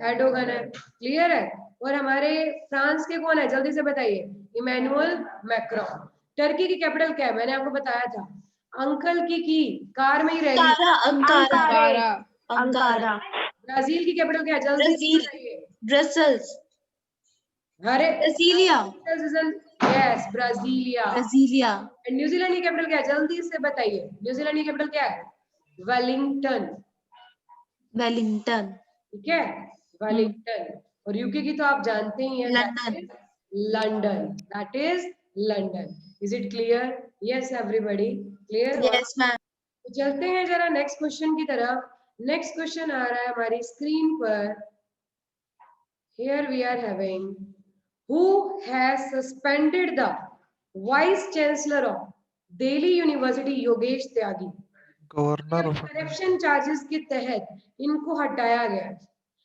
Speaker 1: एर्दोगन है, क्लियर है। और हमारे फ्रांस के कौन है, जल्दी से बताइए, इमैनुअल मैक्रोन। टर्की की कैपिटल क्या है, मैंने आपको बताया था, अंकल की कार में ही रहेगी,
Speaker 5: अंकारा
Speaker 4: अंकारा।
Speaker 1: ब्राजील की कैपिटल क्या है, जल्दी से
Speaker 5: ब्राजील
Speaker 1: बताइए।
Speaker 5: ब्रसल्स
Speaker 1: अरे
Speaker 5: Brasilia
Speaker 1: yes Brasilia.
Speaker 5: Brasilia
Speaker 1: New Zealand की कैपिटल क्या है, जल्दी से बताइए, न्यूजीलैंड की कैपिटल क्या है, वेलिंगटन,
Speaker 5: वेलिंगटन
Speaker 1: ठीक है, वेलिंगटन। और यूके की तो आप जानते ही हैं,
Speaker 5: London
Speaker 1: London, that is London. Is it clear, yes everybody clear.
Speaker 5: Yes ma'am
Speaker 1: तो चलते हैं जरा नेक्स्ट क्वेश्चन की तरफ। नेक्स्ट क्वेश्चन आ रहा है हमारी स्क्रीन पर। Here we are having, who has suspended the Vice Chancellor of Delhi University Yogesh Tyagi.
Speaker 2: Governor of
Speaker 1: corruption charges के तहत इनको हटाया गया,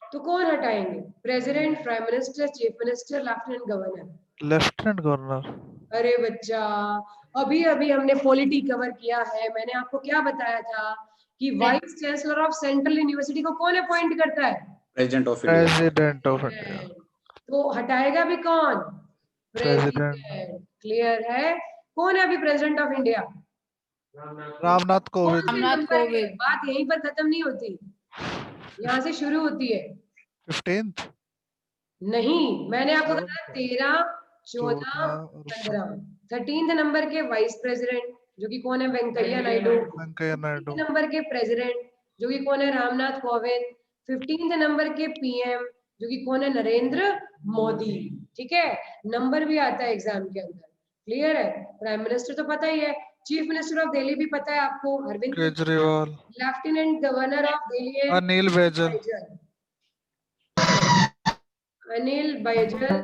Speaker 1: तो कौन हटाएंगे, president, prime minister, chief minister, lieutenant governor.
Speaker 2: Lieutenant governor.
Speaker 1: अरे बच्चा, अभी अभी हमने पॉलिटी कवर किया है, मैंने आपको क्या बताया था कि vice chancellor of central university को कौन अपॉइंट करता है,
Speaker 6: president of India.
Speaker 2: President of India.
Speaker 1: तो हटाएगा भी कौन, प्रेसिडेंट, क्लियर है। कौन है अभी president of India,
Speaker 2: Ramnath Kovind.
Speaker 3: Ramnath Kovind.
Speaker 1: बात यहीं पर खत्म नहीं होती, यहाँ से शुरू होती है।
Speaker 2: 15th
Speaker 1: नहीं, मैंने आपको बताया 13, 14, 15, 13 नंबर के वाइस प्रेसिडेंट जो कि कौन है, वेंकैया नायडू।
Speaker 2: वेंकैया नायडू।
Speaker 1: नंबर के प्रेसिडेंट जो कि कौन है, रामनाथ कोविंद। 15 नंबर के पीएम जो कि कौन है, नरेंद्र मोदी, ठीक है। नंबर भी आता है एग्जाम के अंदर, क्लियर है। प्राइम मिनिस्टर तो पता ही है, चीफ मिनिस्टर ऑफ दिल्ली भी पता है आपको, Arvind
Speaker 2: Kejriwal.
Speaker 1: Lieutenant governor of Delhi है
Speaker 2: अनिल बैजल।
Speaker 1: अनिल बैजल,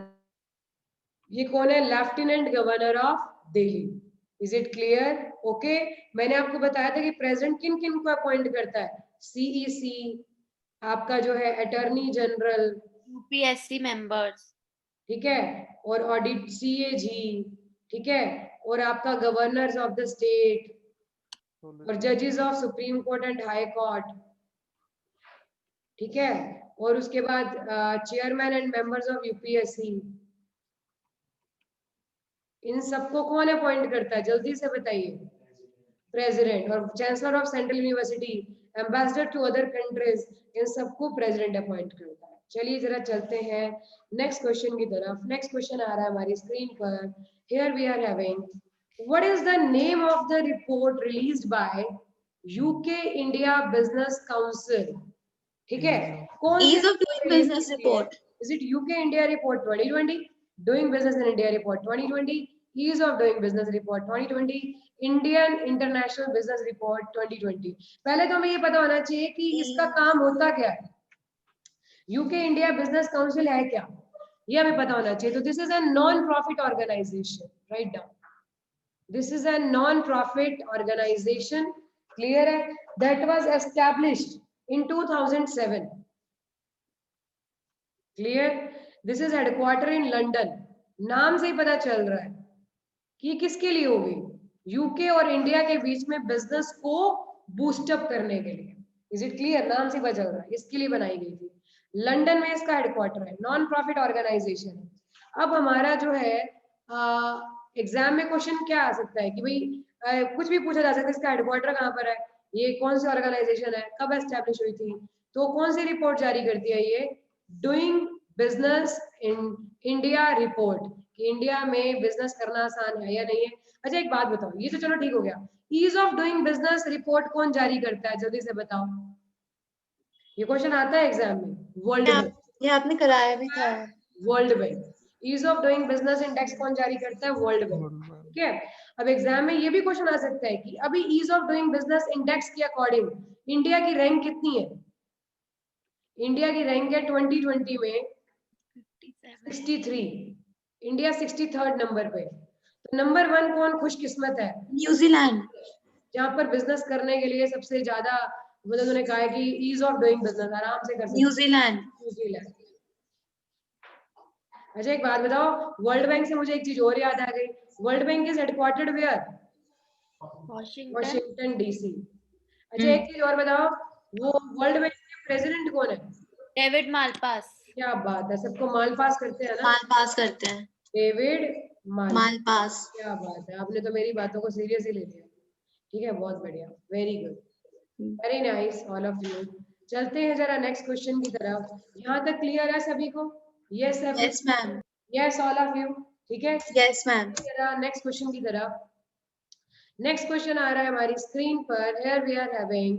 Speaker 1: ये कौन है, lieutenant governor of Delhi. Is it clear, okay. मैंने आपको बताया था कि प्रेसिडेंट किन किन को अपॉइंट करता है, सीईसी, आपका जो है अटॉर्नी जनरल,
Speaker 3: यूपीएससी मेंबर्स,
Speaker 1: ठीक है, और ऑडिट सीएजी, ठीक है, और आपका गवर्नर्स ऑफ द स्टेट, और जजेस of supreme court and high court, ठीक है। और उसके बाद chairman and members of UPSC, इन सबको कौन अपॉइंट करता है, जल्दी से बताइए, प्रेसिडेंट। और chancellor of central university, ambassador to other countries, इन सबको प्रेसिडेंट अपॉइंट करता है। चलिए जरा चलते हैं नेक्स्ट क्वेश्चन की तरफ। नेक्स्ट क्वेश्चन आ रहा है हमारी स्क्रीन पर। Here we are having, what is the name of the report released by UK India business council, ठीक है। कौन
Speaker 5: Ease of doing business report.
Speaker 1: Is it UK India report 2020, doing business in India report 2020, ease of doing business report 2020, Indian international business report 2020। पहले तो हमें ये पता होना चाहिए कि इसका काम होता क्या है, यूके इंडिया बिजनेस काउंसिल है क्या, ये हमें पता होना चाहिए। तो this is a non profit organisation, right down, this is a non profit organisation, clear है, that was established in 2007, clear. This is headquarter in London, नाम से ही पता चल रहा है कि किसके लिए होगी, यूके और इंडिया के बीच में बिजनेस को बूस्टअप करने के लिए। इज इट क्लियर, नाम से पता चल रहा है इसके लिए बनाई गई थी, लंदन में इसका हेडक्वार्टर है, नॉन प्रॉफिट ऑर्गेनाइजेशन है। अब हमारा जो है एग्जाम में क्वेश्चन क्या आ सकता है कि भाई कुछ भी पूछा जा सकता है, इसका हेडक्वार्टर कहाँ पर है, ये कौन सी ऑर्गेनाइजेशन है, कब एस्टेब्लिश हुई थी, तो कौन सी रिपोर्ट जारी करती है ये, doing business in India report, कि इंडिया में बिजनेस करना आसान है या नहीं है। अच्छा एक बात बताओ, ये तो चलो ठीक हो गया, ease of doing business report कौन जारी करता है, जल्दी से बताओ, ये क्वेश्चन आता है एग्जाम में, वर्ल्ड बैंक,
Speaker 5: ये आपने कराया भी था।
Speaker 1: World Bank, ease of doing business index कौन जारी करता है, वर्ल्ड बैंक,
Speaker 2: वर्ल्ड बैंक।
Speaker 1: ठीक है। अब एग्जाम में ये भी क्वेश्चन आ सकता है कि अभी ease of doing business index के अकॉर्डिंग इंडिया की रैंक कितनी है, इंडिया की रैंक है 2020 में 63, इंडिया 63rd नंबर पे। तो नंबर 1 कौन खुशकिस्मत है,
Speaker 5: न्यूजीलैंड।
Speaker 1: जहां पर बिजनेस करने के लिए सबसे ज्यादा, मतलब उन्होंने कहा है कि ईज ऑफ डूइंग बिजनेस आराम से कर सकते हैं,
Speaker 5: न्यूजीलैंड।
Speaker 1: न्यूजीलैंड। अच्छा एक बात बताओ, वर्ल्ड बैंक से मुझे एक चीज और याद आ गई, World Bank is headquartered where,
Speaker 3: Washington.
Speaker 1: Washington DC. अच्छा एक चीज और बताओ, वो वर्ल्ड बैंक के प्रेसिडेंट कौन है,
Speaker 3: डेविड मालपास।
Speaker 1: क्या बात है, सबको माल पास करते हैं ना,
Speaker 5: माल पास करते हैं।
Speaker 1: डेविड माल,
Speaker 5: माल पास।
Speaker 1: क्या बात है, आपने तो मेरी बातों को सीरियसली ले लिया, ठीक है, बहुत बढ़िया, very good, very nice all of you. चलते हैं जरा नेक्स्ट क्वेश्चन की तरफ, यहाँ तक क्लियर है सभी को, yes
Speaker 5: yes ma'am.
Speaker 1: Yes all of you, ठीक है।
Speaker 5: Yes ma'am.
Speaker 1: जरा नेक्स्ट क्वेश्चन की तरफ, नेक्स्ट क्वेश्चन आ रहा है हमारी स्क्रीन पर, here we are having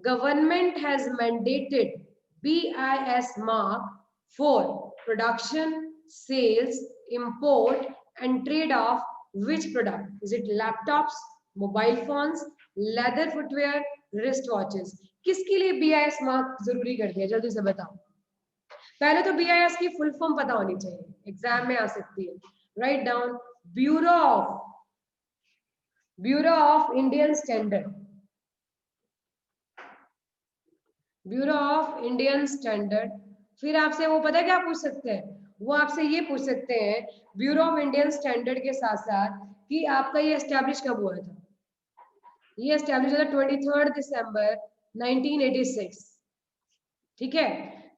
Speaker 1: government has mandated BIS mark for production, sales, import and trade of which product? Is it laptops, mobile phones, leather footwear, wrist watches? किसके लिए BIS mark जरूरी कर दिया, जल्दी से बताओ। पहले तो BIS की फुल फॉर्म पता होनी चाहिए, एग्जाम में आ सकती है, write down, bureau of Indian standard, bureau of Indian standard. फिर आपसे वो पता है क्या पूछ सकते हैं, वो आपसे ये पूछ सकते हैं ब्यूरो ऑफ इंडियन स्टैंडर्ड के साथ साथ कि आपका ये एस्टैब्लिश कब हुआ था, ये एस्टैब्लिश हुआ था 23 दिसंबर 1986, ठीक है।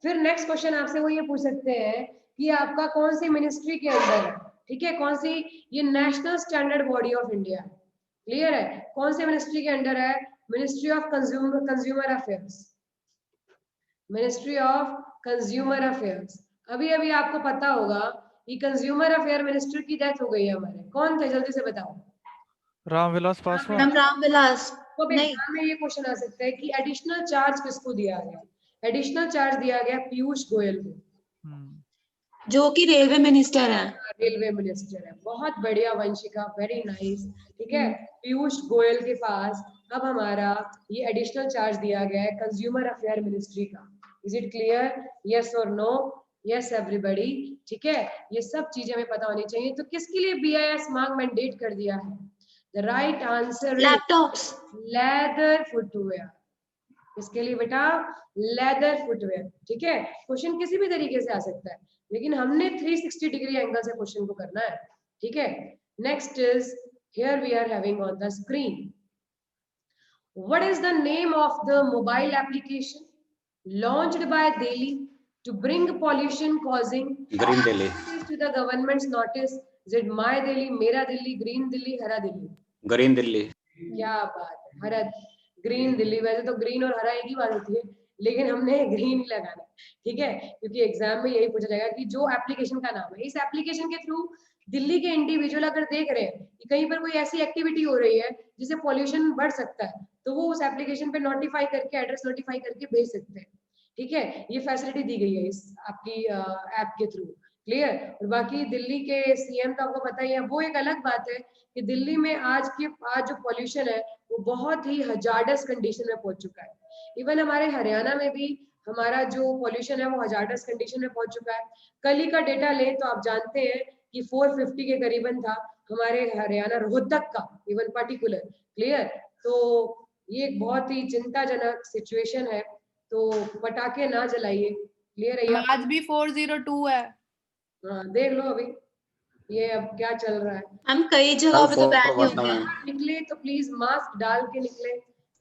Speaker 1: फिर नेक्स्ट क्वेश्चन आपसे वो ये पूछ सकते हैं कि आपका कौन सी मिनिस्ट्री के अंदर है, ठीक है, कौन सी, ये national standard body of India, clear है, कौन से मिनिस्ट्री के अंडर है, ministry of consumer affairs, ministry of consumer affairs. अभी अभी आपको पता होगा कि कंज्यूमर अफेयर मिनिस्टर की डेथ हो गई है हमारे, कौन थे जल्दी से बताओ,
Speaker 2: रामविलास पासवान।
Speaker 5: मैम रामविलास।
Speaker 1: तो
Speaker 5: नहीं,
Speaker 1: एग्जाम में ये क्वेश्चन आ सकता है कि एडिशनल चार्ज किसको दिया गया, एडिशनल चार्ज दिया गया पीयूष गोयल को,
Speaker 5: जो कि रेलवे मिनिस्टर है।
Speaker 1: रेलवे मिनिस्टर है, बहुत बढ़िया वंशिका, वेरी नाइस, ठीक है। पीयूष गोयल के पास अब हमारा ये एडिशनल चार्ज दिया गया है कंज्यूमर अफेयर मिनिस्ट्री का। इज इट क्लियर, यस और नो, यस एवरीबॉडी, ठीक है, ये सब चीजें हमें पता होनी चाहिए। तो किसके लिए BIS मार्क मैंडेट कर दिया है, the right answer is
Speaker 5: laptops.
Speaker 1: Leather footwear, इसके लिए बेटा लेदर फुटवेयर, ठीक है। क्वेश्चन किसी भी तरीके से आ सकता है, लेकिन हमने 360 डिग्री एंगल से क्वेश्चन को करना है, ठीक है। Next is here we are having on the screen, what is the name of the mobile application launched by Delhi to bring pollution causing
Speaker 6: Green Delhi.
Speaker 1: to the government's notice? Is it My Delhi, Mera Delhi, Green Delhi, Hara Delhi?
Speaker 6: Green Delhi.
Speaker 1: क्या बात है, हरा green Delhi, वैसे तो green और हरा एक ही बात होती है, लेकिन हमने ग्रीन ही लगाना, ठीक है, क्योंकि एग्जाम में यही पूछा जाएगा कि जो एप्लीकेशन का नाम है, इस एप्लीकेशन के थ्रू दिल्ली के इंडिविजुअल अगर देख रहे हैं कि कहीं पर कोई ऐसी एक्टिविटी हो रही है जिससे पॉल्यूशन बढ़ सकता है, तो वो उस एप्लीकेशन पे नोटिफाई करके, एड्रेस नोटिफाई करके भेज सकते हैं, ठीक है। ये फैसिलिटी दी गई है इस आपकी ऐप के थ्रू, क्लियर। और बाकी दिल्ली के CM तो आपको पता ही है, वो एक अलग बात है कि दिल्ली में आज जो पॉल्यूशन है वो बहुत ही हजार्डस कंडीशन में पहुंच चुका है। इवन हमारे हरियाणा में भी हमारा जो पॉल्यूशन है वो हजार्डस कंडीशन में पहुंच चुका है। कल ही का डेटा लें तो आप जानते हैं कि 450 के करीबन था हमारे हरियाणा रोहतक का, इवन पर्टिकुलर। क्लियर? तो ये एक बहुत ही चिंताजनक सिचुएशन है, तो पटाखे ना जलाइए। क्लियर है?
Speaker 3: आज भी 402 है।
Speaker 1: हाँ देख लो अभी ये अब क्या चल रहा है।
Speaker 5: हम कई जगह पे तो बैन ही हो गए हैं।
Speaker 1: निकले तो प्लीज मास्क डाल के निकले।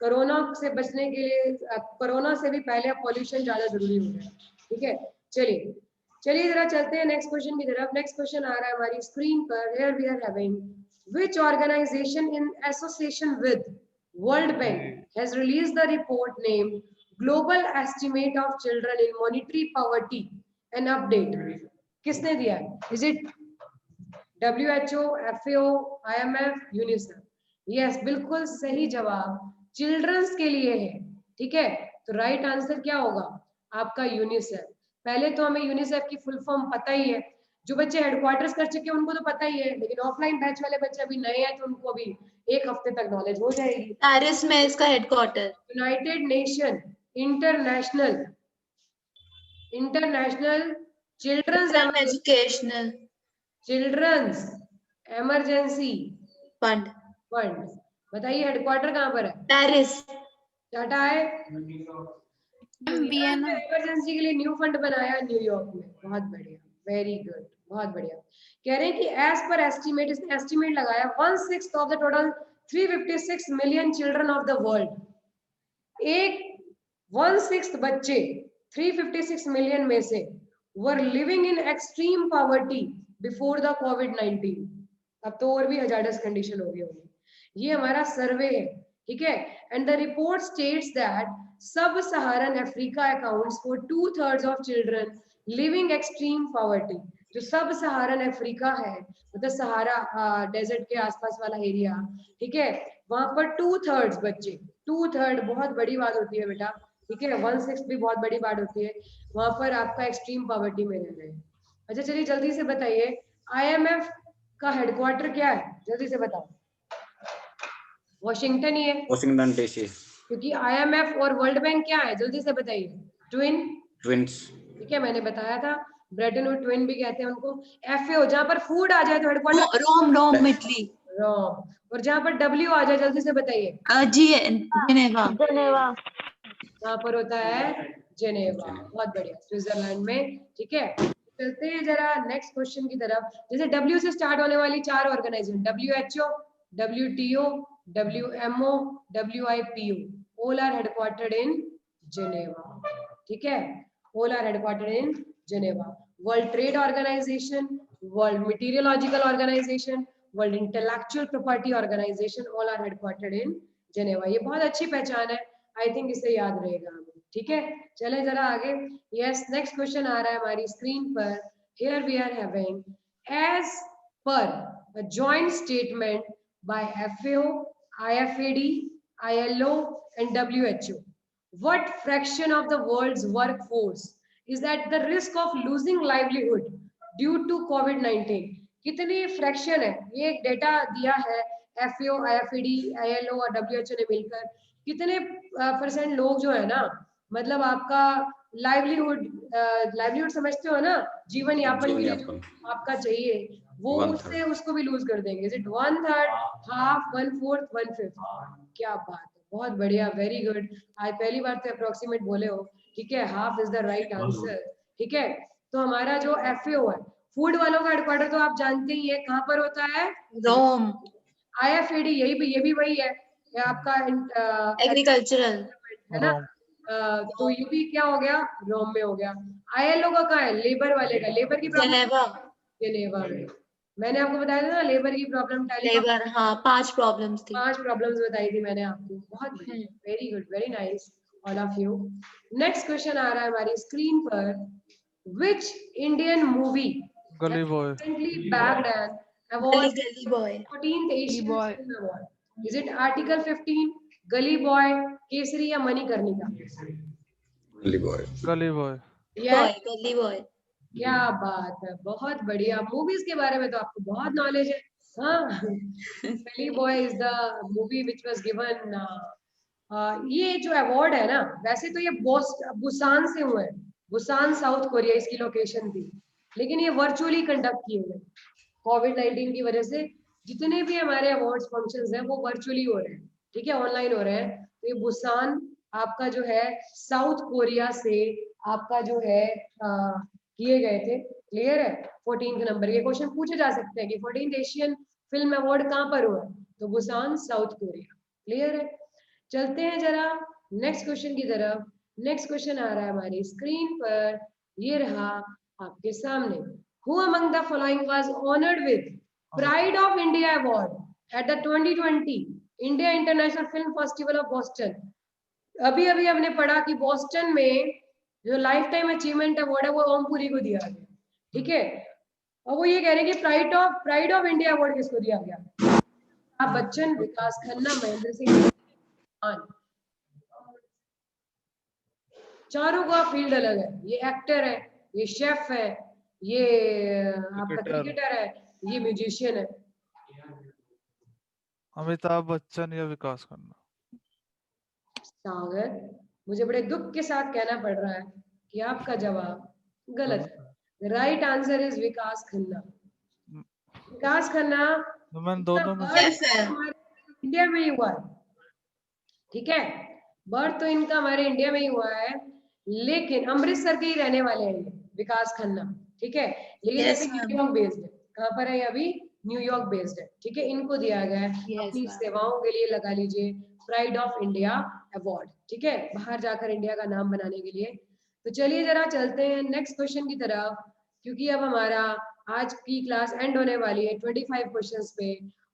Speaker 1: कोरोना से बचने के लिए, कोरोना से भी पहले अब पॉल्यूशन ज्यादा जरूरी हो गया। ठीक है, चलिए चलिए जरा चलते हैं नेक्स्ट क्वेश्चन की तरफ। नेक्स्ट क्वेश्चन आ रहा है हमारी स्क्रीन पर। Here we are having which organization in association with World Bank has released the report named global estimate of children in monetary poverty an update. किसने दिया है? Is it WHO, FAO, IMF, UNICEF? Yes, बिल्कुल सही जवाब children's के लिए है। ठीक है, तो राइट आंसर क्या होगा आपका? यूनिसेफ। पहले तो हमें यूनिसेफ की फुल फॉर्म पता ही है, जो बच्चे हेडक्वार्टर्स कर चुके हैं उनको तो पता ही है, लेकिन ऑफलाइन बैच वाले बच्चे अभी नए हैं तो उनको अभी एक हफ्ते तक नॉलेज हो जाएगी।
Speaker 5: पेरिस में इसका headquarter.
Speaker 1: United Nation International Children's Emergency
Speaker 5: Fund.
Speaker 1: बताइए हेडक्वार्टर कहाँ पर है?
Speaker 5: पेरिस।
Speaker 1: टाटा है।
Speaker 3: वियना।
Speaker 1: इमरजेंसी के लिए न्यू फंड बनाया न्यूयॉर्क में। बहुत बढ़िया, वेरी गुड, बहुत बढ़िया। कह रहे हैं कि एज पर एस्टिमेट, इसने एस्टिमेट लगाया 1/6 of the total 356 million children of the world. एक 1/6 बच्चे 356 मिलियन में से were living in extreme poverty before the COVID. अब तो और भी हजार्डस कंडीशन हो गई होगी। ये हमारा सर्वे है, ठीक है। And the report states that sub Saharan Africa accounts for 2/3 of children living extreme poverty. जो सब सहारन अफ्रीका है, मतलब सहारा डेजर्ट के आसपास वाला एरिया, ठीक है, वहां पर 2/3 बच्चे, 2/3 बहुत बड़ी बात होती है बेटा, ठीक है, 1/6 भी बहुत बड़ी बात होती है, वहां पर आपका एक्सट्रीम पॉवर्टी में रह रहे हैं। अच्छा चलिए जल्दी से बताइए IMF का हेडक्वार्टर क्या है? जल्दी से बताओ। वॉशिंगटन ही है,
Speaker 6: वॉशिंगटन डीसी।
Speaker 1: क्योंकि IMF और वर्ल्ड बैंक क्या है? जल्दी से बताइए। ट्विंस। ठीक है, मैंने बताया था, ब्रेटन वुड ट्विन भी कहते हैं उनको। FAO जहां पर फूड आ जाए तो हेडक्वार्टर
Speaker 5: रोम इटली।
Speaker 1: रोम। और जहां पर W आ जाए जल्दी से बताइए।
Speaker 5: जिनेवा।
Speaker 1: वहां पर होता है जेनेवा। बहुत बढ़िया, स्विट्जरलैंड में। ठीक है, चलते हैं जरा नेक्स्ट क्वेश्चन की तरफ। जैसे W से स्टार्ट होने वाली 4 organisation, WHO, WTO, WMO, WIPO, all are headquartered in Geneva. ठीक है, all are headquartered in Geneva. World Trade Organization, World Meteorological Organization, World Intellectual Property Organization, all are headquartered in Geneva. ये बहुत अच्छी पहचान है, I think इसे याद रहेगा हमें। ठीक है, चले जरा आगे। यस, नेक्स्ट क्वेश्चन आ रहा है हमारी स्क्रीन पर। Here we are having as per a joint statement by FAO, IFAD, ILO and WHO, what fraction of the world's workforce is at the risk of losing livelihood due to COVID-19? कितनी fraction है? ये एक data दिया है FAO, IFAD, ILO और WHO ने मिलकर। कितने % लोग जो है ना, मतलब आपका लाइवलीहुड समझते हो ना, जीवन यापन के लिए जो आपका चाहिए, वो उससे उसको भी लूज कर देंगे। Is it 1/3, half, 1/4, 1/5? क्या बात है, बहुत बढ़िया, वेरी गुड। आज पहली बार तो अप्रोक्सीमेट बोले हो। ठीक है, half is the right answer. ठीक है, तो हमारा जो FAO है, फूड वालों का हेडक्वार्टर तो आप जानते ही है, कहाँ पर होता है?
Speaker 5: रोम।
Speaker 1: IFAD ये भी वही है, आपका
Speaker 5: एग्रीकल्चरल
Speaker 1: है ना। तो ये भी क्या हो गया? रोम में हो गया। ILO का कहाँ है? लेबर वाले का। लेबर की जेनेवा में। मैंने आपको बताया था ना, लेबर की प्रॉब्लम,
Speaker 5: लेबर, हाँ 5 प्रॉब्लम्स थी।
Speaker 1: 5 प्रॉब्लम्स बताई थी मैंने आपको। बहुत very good, very nice all of you. Next question आ रहा है हमारी स्क्रीन पर। Which Indian movie
Speaker 2: Gully Boy.
Speaker 1: bagged an award
Speaker 5: Gully Boy.
Speaker 1: 14th Asian Film Award? Is it Article 15, गली बॉय, केसरी या मणिकर्णिका?
Speaker 6: गली बॉय।
Speaker 2: गली बॉय।
Speaker 5: गली बॉय।
Speaker 1: क्या बात है, बहुत बढ़िया। मूवीज के बारे में तो आपको बहुत नॉलेज है। हाँ, गली boy is the movie which was given ये जो अवार्ड है ना, वैसे तो ये बुसान से हुआ है, बुसान साउथ कोरिया इसकी लोकेशन थी, लेकिन ये वर्चुअली कंडक्ट किए गए कोविड-19 की वजह से। जितने भी हमारे अवार्ड्स फंक्शंस हैं वो वर्चुअली हो रहे हैं, ठीक है, ऑनलाइन हो रहे हैं। तो ये बुसान आपका जो है साउथ कोरिया से आपका जो है किए गए थे। क्लियर है? 14th नंबर, ये क्वेश्चन पूछे जा सकते हैं कि 14th एशियन फिल्म अवार्ड कहाँ पर हुआ, तो बुसान साउथ कोरिया। क्लियर है? चलते हैं जरा नेक्स्ट क्वेश्चन की तरफ। नेक्स्ट क्वेश्चन आ रहा है हमारी स्क्रीन पर, ये रहा आपके सामने। Who among the following was honored with Pride of India Award at the 2020 India International Film Festival of Boston? अभी अभी हमने पढ़ा कि बॉस्टन में जो लाइफ टाइम अचीवमेंट अवार्ड है वो ओम पुरी को दिया गया, ठीक है। और वो ये कह रहे हैं कि प्राइड ऑफ इंडिया अवार्ड किसको दिया गया? अमिताभ बच्चन, विकास खन्ना, महेंद्र सिंह खान। चारों का फील्ड अलग है, ये एक्टर है, ये शेफ है, ये आपका क्रिकेटर है, ये म्यूजिशियन है।
Speaker 2: अमिताभ बच्चन या विकास खन्ना?
Speaker 1: सागर, मुझे बड़े दुख के साथ कहना पड़ रहा है कि आपका जवाब गलत है। राइट आंसर इज विकास खन्ना। विकास खन्ना
Speaker 2: तो मैंने दोनों में
Speaker 5: Yes, sir.
Speaker 1: इंडिया में ही हुआ है, ठीक है, बर्थ तो इनका हमारे इंडिया में ही हुआ है, लेकिन अमृतसर के ही रहने वाले हैं ये विकास खन्ना, ठीक है, लेकिन
Speaker 5: Yes,
Speaker 1: जैसे
Speaker 5: ma'am.
Speaker 1: न्यूयॉर्क बेस्ड है। कहाँ पर है ये अभी? न्यूयॉर्क बेस्ड है, ठीक है। इनको दिया गया है
Speaker 3: Yes,
Speaker 1: अपनी
Speaker 3: ma'am.
Speaker 1: सेवाओं के लिए, लगा लीजिए प्राइड ऑफ इंडिया अवार्ड, ठीक है, बाहर जाकर इंडिया का नाम बनाने के लिए। तो चलिए जरा चलते हैं नेक्स्ट क्वेश्चन की तरफ, क्योंकि अब हमारा आज की क्लास एंड होने वाली है 25 क्वेश्चंस पे।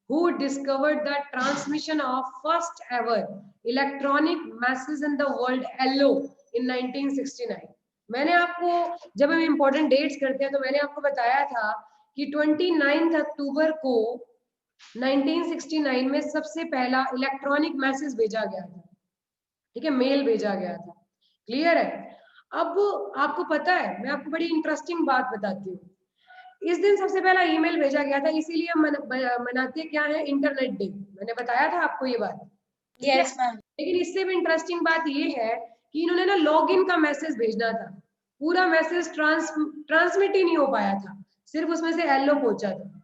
Speaker 1: Who discovered the transmission of first ever electronic messages in the world LO in 1969? मैंने आपको, जब हम इम्पोर्टेंट डेट्स करते हैं तो मैंने आपको बताया था कि 29 अक्टूबर को 1969 में सबसे पहला इलेक्ट्रॉनिक मैसेज भेजा गया था, ठीक है, मेल भेजा गया था। क्लियर है? अब आपको पता है, मैं आपको बड़ी इंटरेस्टिंग बात बताती हूँ। इस दिन सबसे पहला ईमेल भेजा गया था, इसीलिए हम मनाते क्या है, इंटरनेट डे। मैंने बताया था आपको ये बात।
Speaker 5: Yes, ma'am.
Speaker 1: लेकिन इससे भी इंटरेस्टिंग बात ये है कि इन्होंने ना लॉगिन का मैसेज भेजना था, पूरा मैसेज ट्रांसमिट ही नहीं हो पाया था, सिर्फ उसमें से एलो पहुंचा था,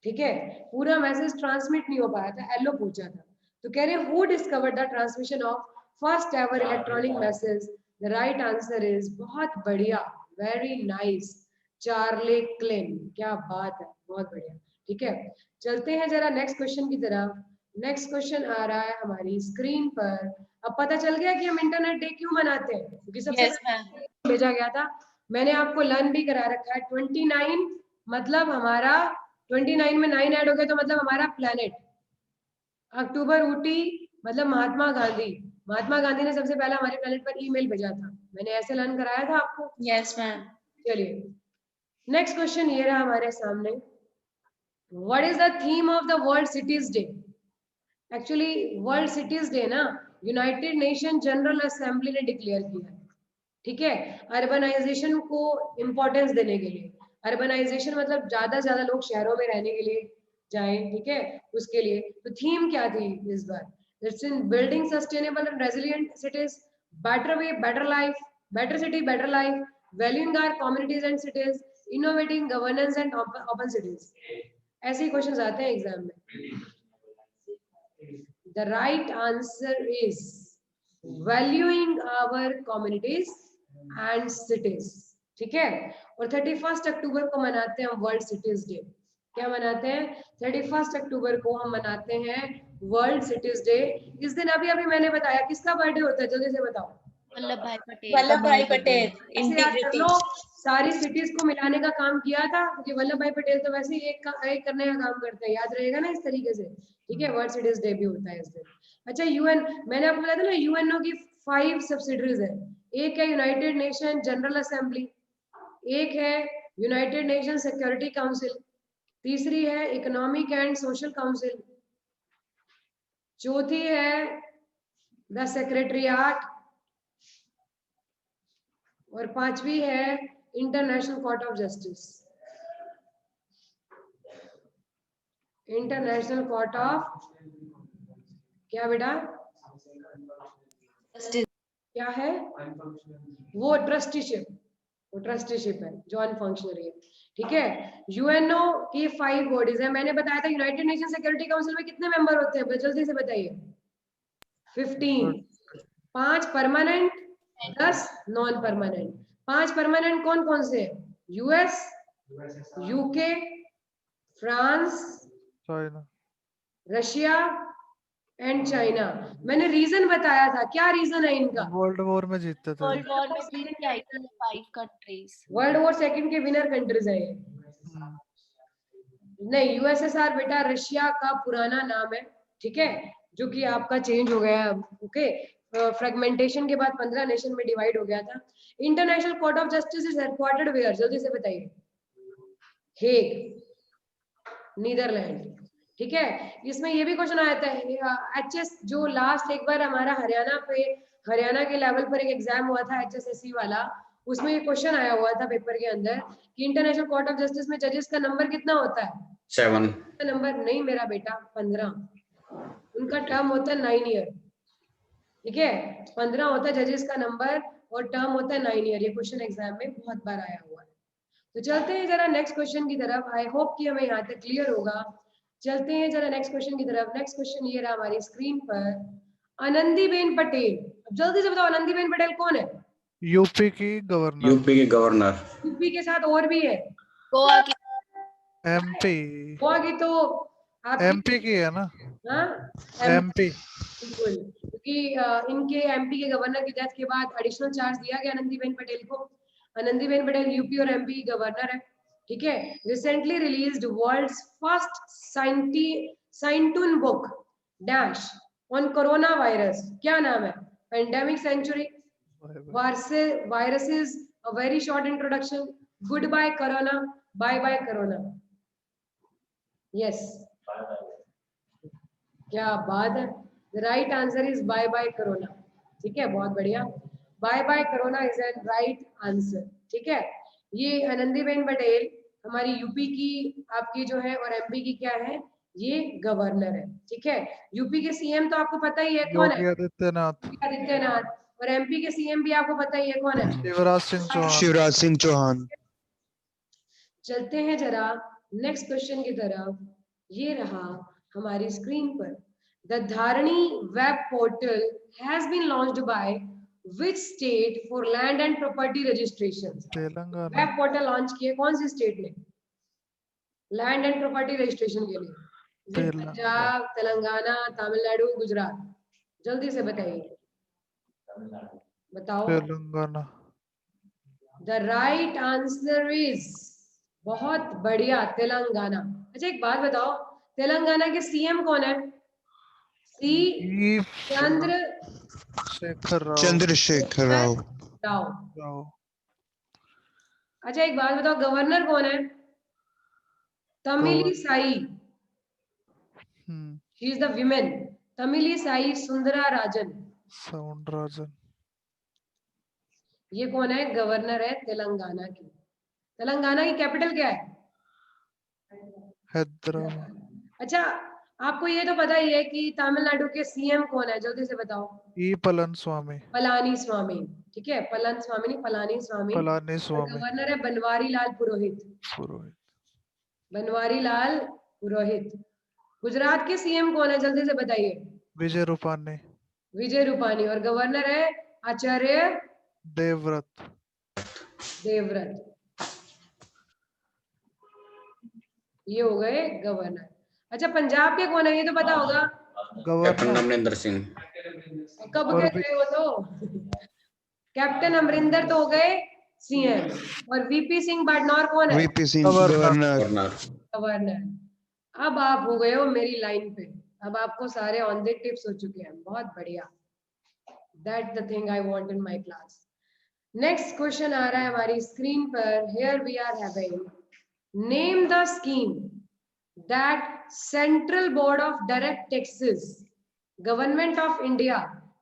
Speaker 1: ठीक है, पूरा मैसेज ट्रांसमिट नहीं हो पाया था, एलो पहुंचा था। तो कह रहे हैं who discovered the transmission of first ever electronic message? The right answer is, बहुत बढ़िया, वेरी नाइस, चार्ली क्लिन। क्या बात है, बहुत बढ़िया, ठीक है। चलते हैं जरा नेक्स्ट क्वेश्चन की तरफ। नेक्स्ट क्वेश्चन आ रहा है हमारी स्क्रीन पर। अब पता चल गया कि हम इंटरनेट डे क्यों मनाते हैं, क्योंकि सबसे
Speaker 5: Yes, ma'am.
Speaker 1: पहले भेजा गया था। मैंने आपको लर्न भी करा रखा है, 29 मतलब हमारा 29 में 9 ऐड हो गया तो मतलब हमारा प्लेनेट। अक्टूबर ऊटी मतलब महात्मा गांधी, महात्मा गांधी ने सबसे पहले हमारे प्लेनेट पर ईमेल भेजा था। मैंने ऐसे लर्न कराया था आपको।
Speaker 5: Yes, ma'am.
Speaker 1: चलिए नेक्स्ट क्वेश्चन ये रहा हमारे सामने। What is the theme of the world cities day? Actually world cities day ना यूनाइटेड नेशन जनरल असेंबली ने डिक्लेयर किया है, ठीक है, अर्बनाइजेशन को इम्पोर्टेंस देने के लिए। अर्बनाइजेशन मतलब ज्यादा से ज्यादा लोग शहरों में रहने के लिए जाएं, ठीक है, उसके लिए। तो थीम क्या थी इस बार? It's in building sustainable and resilient cities, better way better life, better city better life, valuing our communities and cities, innovating governance and open cities. ऐसे ही क्वेश्चंस आते हैं एग्जाम में। The right answer is valuing our communities and cities, ठीक है। और 31 अक्टूबर को मनाते हैं हम वर्ल्ड सिटीज डे। क्या मनाते हैं? 31 अक्टूबर को हम मनाते हैं वर्ल्ड सिटीज डे। इस दिन अभी अभी मैंने बताया किसका बर्थडे होता है, जल्दी से बताओ।
Speaker 3: Vallabh Bhai Patel.
Speaker 5: Vallabh Bhai Patel.
Speaker 1: ऐसे याद कर
Speaker 5: Integrity.
Speaker 1: लो, सारी सिटीज को मिलाने का काम किया था, क्योंकि वल्लभ भाई पटेल तो वैसे ही एक करने का काम करते हैं, याद रहेगा ना इस तरीके से, ठीक है। वर्ल्ड सिटीज डे भी होता है इस दिन। अच्छा, यूएन, मैंने आपको बताया था ना यूएनओ की 5 सब्सिडरीज है। एक है यूनाइटेड नेशन जनरल असेंबली, एक है यूनाइटेड नेशन सिक्योरिटी काउंसिल, तीसरी है इकोनॉमिक एंड सोशल काउंसिल, चौथी है द सेक्रेटरिएट, और पांचवी है international Court of justice. International Court of क्या बेटा? क्या है वो? ट्रस्टीशिप है जो अनफंक्शनरी है, ठीक है। यूएनओ की 5 बॉडीज है, मैंने बताया था यूनाइटेड नेशन सिक्योरिटी काउंसिल में कितने मेंबर होते हैं, जल्दी से बताइए। 15, 5 परमानेंट, 10 नॉन परमानेंट। 5 परमानेंट कौन कौन से हैं? US, UK, France,
Speaker 2: China,
Speaker 1: Russia and China. मैंने रीजन बताया था, क्या रीजन है इनका?
Speaker 2: वर्ल्ड वॉर में जीतते थे।
Speaker 3: वर्ल्ड वॉर में जीत के आई थी 5 कंट्रीज।
Speaker 1: वर्ल्ड वॉर सेकंड के विनर कंट्रीज है ये। नहीं, यूएसएसआर बेटा रशिया का पुराना नाम है, ठीक है, जो कि आपका चेंज हो गया। ओके, फ्रेगमेंटेशन के बाद 15 नेशन में डिवाइड हो गया था। International Court of Justice is headquartered where, जल्दी से बताइए। हेग, नीदरलैंड, ठीक है। इसमें ये भी क्वेश्चन आया था, एचएस जो लास्ट एक बार हमारा हरियाणा के लेवल पर एक एग्जाम हुआ था एचएसएससी वाला, उसमें ये क्वेश्चन आया हुआ था पेपर के अंदर कि इंटरनेशनल कोर्ट ऑफ जस्टिस में जजेस का नंबर कितना होता है?
Speaker 6: 7.
Speaker 1: नंबर नहीं मेरा बेटा, 15। उनका टर्म होता है 9 ईयर, ठीक है। 15 होता है जजेस का नंबर और टर्म होता है 9 ईयर। ये क्वेश्चन एग्जाम में बहुत बार आया हुआ है। तो चलते हैं जरा नेक्स्ट क्वेश्चन की तरफ। आई होप कि हमें यहाँ तक क्लियर होगा। चलते हैं जरा नेक्स्ट क्वेश्चन की तरफ। नेक्स्ट क्वेश्चन ये रहा हमारी स्क्रीन पर, आनंदीबेन पटेल। अब जल्दी से बताओ आनंदीबेन पटेल कौन है?
Speaker 2: यूपी की गवर्नर।
Speaker 6: यूपी के गवर्नर।
Speaker 1: यूपी के साथ और भी है,
Speaker 3: गोवा की
Speaker 2: एमपी।
Speaker 1: गोवा की तो आपकी
Speaker 2: एमपी की है ना?
Speaker 1: हाँ
Speaker 2: एमपी।
Speaker 1: बिल्कुल, क्योंकि इनके एमपी के गवर्नर की डेथ के बाद एडिशनल चार्ज दिया गया आनंदीबेन पटेल को। आनंदीबेन पटेल यूपी और एमपी की गवर्नर है, ठीक है। Recently released world's first scientoon book dash on corona virus. क्या नाम है? Pandemic century, viruses, a very short introduction, goodbye corona, bye bye corona. Yes, क्या बात है। The right answer is bye bye corona, ठीक है, बहुत बढ़िया। bye bye corona is a right answer, ठीक है। ये आनंदीबेन पटेल हमारी यूपी की आपकी जो है और एमपी की क्या है, ये गवर्नर है, ठीक है। यूपी के सीएम तो आपको पता ही है कौन है,
Speaker 2: योगी आदित्यनाथ।
Speaker 1: आदित्यनाथ। और एमपी के सीएम भी आपको पता ही है कौन है,
Speaker 2: शिवराज सिंह चौहान।
Speaker 7: शिवराज सिंह चौहान।
Speaker 1: चलते हैं जरा नेक्स्ट क्वेश्चन की तरफ। ये रहा हमारी स्क्रीन पर, the Dharani web portal has been launched by which state for land and property registration?
Speaker 2: Telangana.
Speaker 1: Web portal launch किए कौन सी स्टेट ने लैंड एंड प्रॉपर्टी रजिस्ट्रेशन के लिए? पंजाब, तेलंगाना, तमिलनाडु, गुजरात। जल्दी से बताइए, बताओ।
Speaker 2: Telangana.
Speaker 1: The right answer is, बहुत बढ़िया, तेलंगाना। अच्छा एक बात बताओ, तेलंगाना के सीएम कौन है?
Speaker 7: चंद्रशेखर राव।
Speaker 1: राव। अच्छा एक बात बताओ, गवर्नर कौन है? Tamilisai, she is the women, Tamilisai Soundararajan. ये कौन है? गवर्नर है तेलंगाना की। तेलंगाना की कैपिटल क्या है?
Speaker 2: हैदराबाद।
Speaker 1: अच्छा आपको ये तो पता ही है कि तमिलनाडु के सीएम कौन है, जल्दी से बताओ।
Speaker 2: पलानीस्वामी।
Speaker 1: पलानीस्वामी, ठीक है, पलानीस्वामी नहीं, पलानीस्वामी। गवर्नर है बनवारी लाल पुरोहित। बनवारी लाल पुरोहित। गुजरात के सीएम कौन है, जल्दी से बताइए।
Speaker 2: विजय रूपानी।
Speaker 1: विजय रूपानी। और गवर्नर है आचार्य
Speaker 2: देवव्रत।
Speaker 1: ये हो गए गवर्नर। अच्छा पंजाब के कौन है, ये तो पता होगा।
Speaker 6: कैप्टन अमरिंदर सिंह।
Speaker 1: कब कह रहे हो तो कैप्टन अमरिंदर तो हो गए सीएम। और वीपी सिंह बाडनौर कौन है?
Speaker 7: VP Singh
Speaker 1: governor. अब आप हो गए हो मेरी लाइन पे, अब आपको सारे ऑन द टिप्स हो चुके हैं, बहुत बढ़िया। That the thing I want in my class. Next question आ रहा है हमारी स्क्रीन पर। Here we are having, name the scheme that central board of direct taxes government of India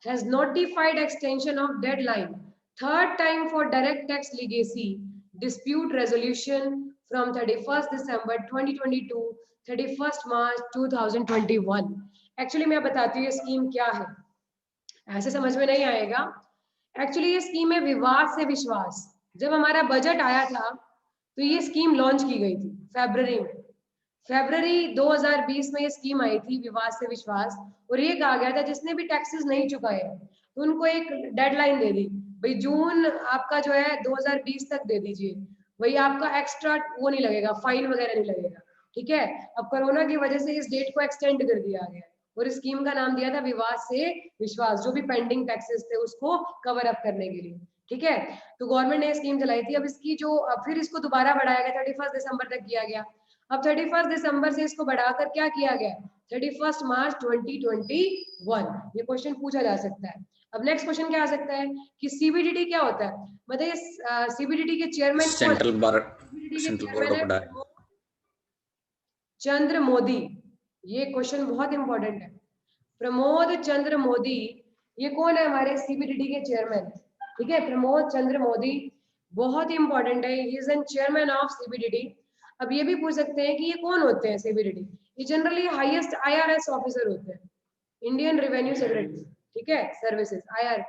Speaker 1: has notified extension of deadline third time for direct tax legacy dispute resolution from 31st December 2022 31st March 2021। Actually मैं बताती हूँ ये scheme क्या है। ऐसे समझ में नहीं आएगा। एक्चुअली ये स्कीम है विवाद से विश्वास। जब हमारा बजट आया था तो ये स्कीम लॉन्च की गई थी फरवरी में। फरवरी 2020 में ये स्कीम आई थी विवाद से विश्वास, और ये कहा गया था जिसने भी टैक्सेस नहीं चुकाए तो उनको एक डेडलाइन दे दी, भाई जून आपका जो है 2020 तक दे दीजिए, वही आपका एक्स्ट्रा वो नहीं लगेगा, फाइन वगैरह नहीं लगेगा, ठीक है। अब कोरोना की वजह से इस डेट को एक्सटेंड कर दिया गया और इस स्कीम का नाम दिया था विवाद से विश्वास, जो भी पेंडिंग टैक्सेस थे उसको कवर अप करने के लिए, ठीक है। तो गवर्नमेंट ने स्कीम चलाई थी। अब इसकी जो फिर इसको दोबारा बढ़ाया गया, 31 दिसंबर तक किया गया। अब 31 दिसंबर से इसको बढ़ाकर क्या किया गया, 31 मार्च 2021। ये क्वेश्चन पूछा जा सकता है। अब नेक्स्ट क्वेश्चन क्या आ सकता है कि सीबीडीटी क्या होता है, बताइए। सीबीडीटी के chairman
Speaker 6: central board of director
Speaker 1: Chandra Modi. ये क्वेश्चन बहुत इंपॉर्टेंट है। प्रमोद चंद्र मोदी, ये कौन है हमारे सीबीडीटी के चेयरमैन, ठीक है। प्रमोद चंद्र मोदी बहुत ही इंपॉर्टेंट है, he is an chairman of CBDT. अब ये भी पूछ सकते हैं कि ये कौन होते हैं सीबीडीटी, ये जनरली हाईएस्ट आईआरएस ऑफिसर होते हैं, इंडियन रेवेन्यू सेक्रेटरी, ठीक है, सर्विसेज आईआर,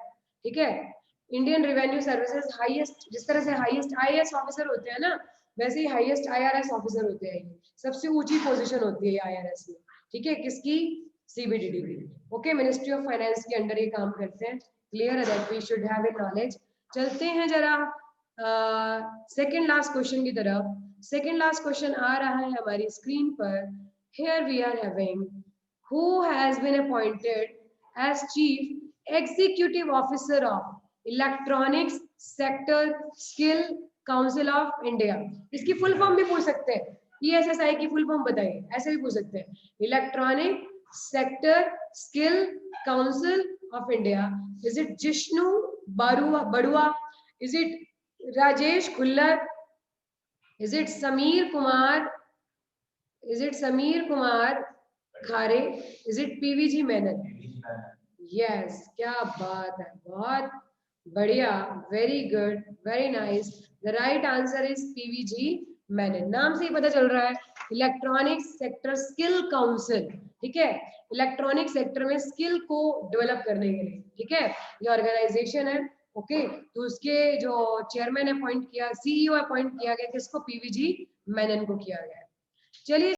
Speaker 1: ठीक है। इंडियन रेवेन्यू सर्विसेज हाईएस्ट, जिस तरह से हाईएस्ट आईएएस ऑफिसर होते हैं ना, वैसे ही हाईएस्ट आईआरएस ऑफिसर होते हैं। सबसे ऊंची पोजीशन होती है आईआरएस में, ठीक है, किसकी, सीबीडीटी की। ओके, मिनिस्ट्री ऑफ फाइनेंस के अंडर ये काम करते हैं। क्लियर है that we should have it knowledge. चलते हैं जरा सेकंड लास्ट क्वेश्चन की तरफ। सेकंड लास्ट क्वेश्चन आ रहा है हमारी स्क्रीन पर। Here we are having who has been appointed as chief executive officer of electronics sector skill council of India। इसकी फुल फॉर्म भी पूछ सकते हैं, ESSI की फुल फॉर्म बताइए, ऐसे भी पूछ सकते हैं, electronic sector skill council of India. Is it Jishnu Baruah, is it Rajesh Khullar, is it Sameer Kumar Khare, is it PVG Menon? Yes, क्या बात है, बहुत बढ़िया, very good, very nice. The right answer is PVG Menon. नाम से ही पता चल रहा है, इलेक्ट्रॉनिक सेक्टर स्किल काउंसिल, ठीक है, इलेक्ट्रॉनिक सेक्टर में स्किल को डेवलप करने के लिए, ठीक है, ये ऑर्गेनाइजेशन है। ओके, तो उसके जो चेयरमैन अपॉइंट किया, सीईओ अपॉइंट किया गया, किसको, पीवीजी मेनन को किया गया। चलिए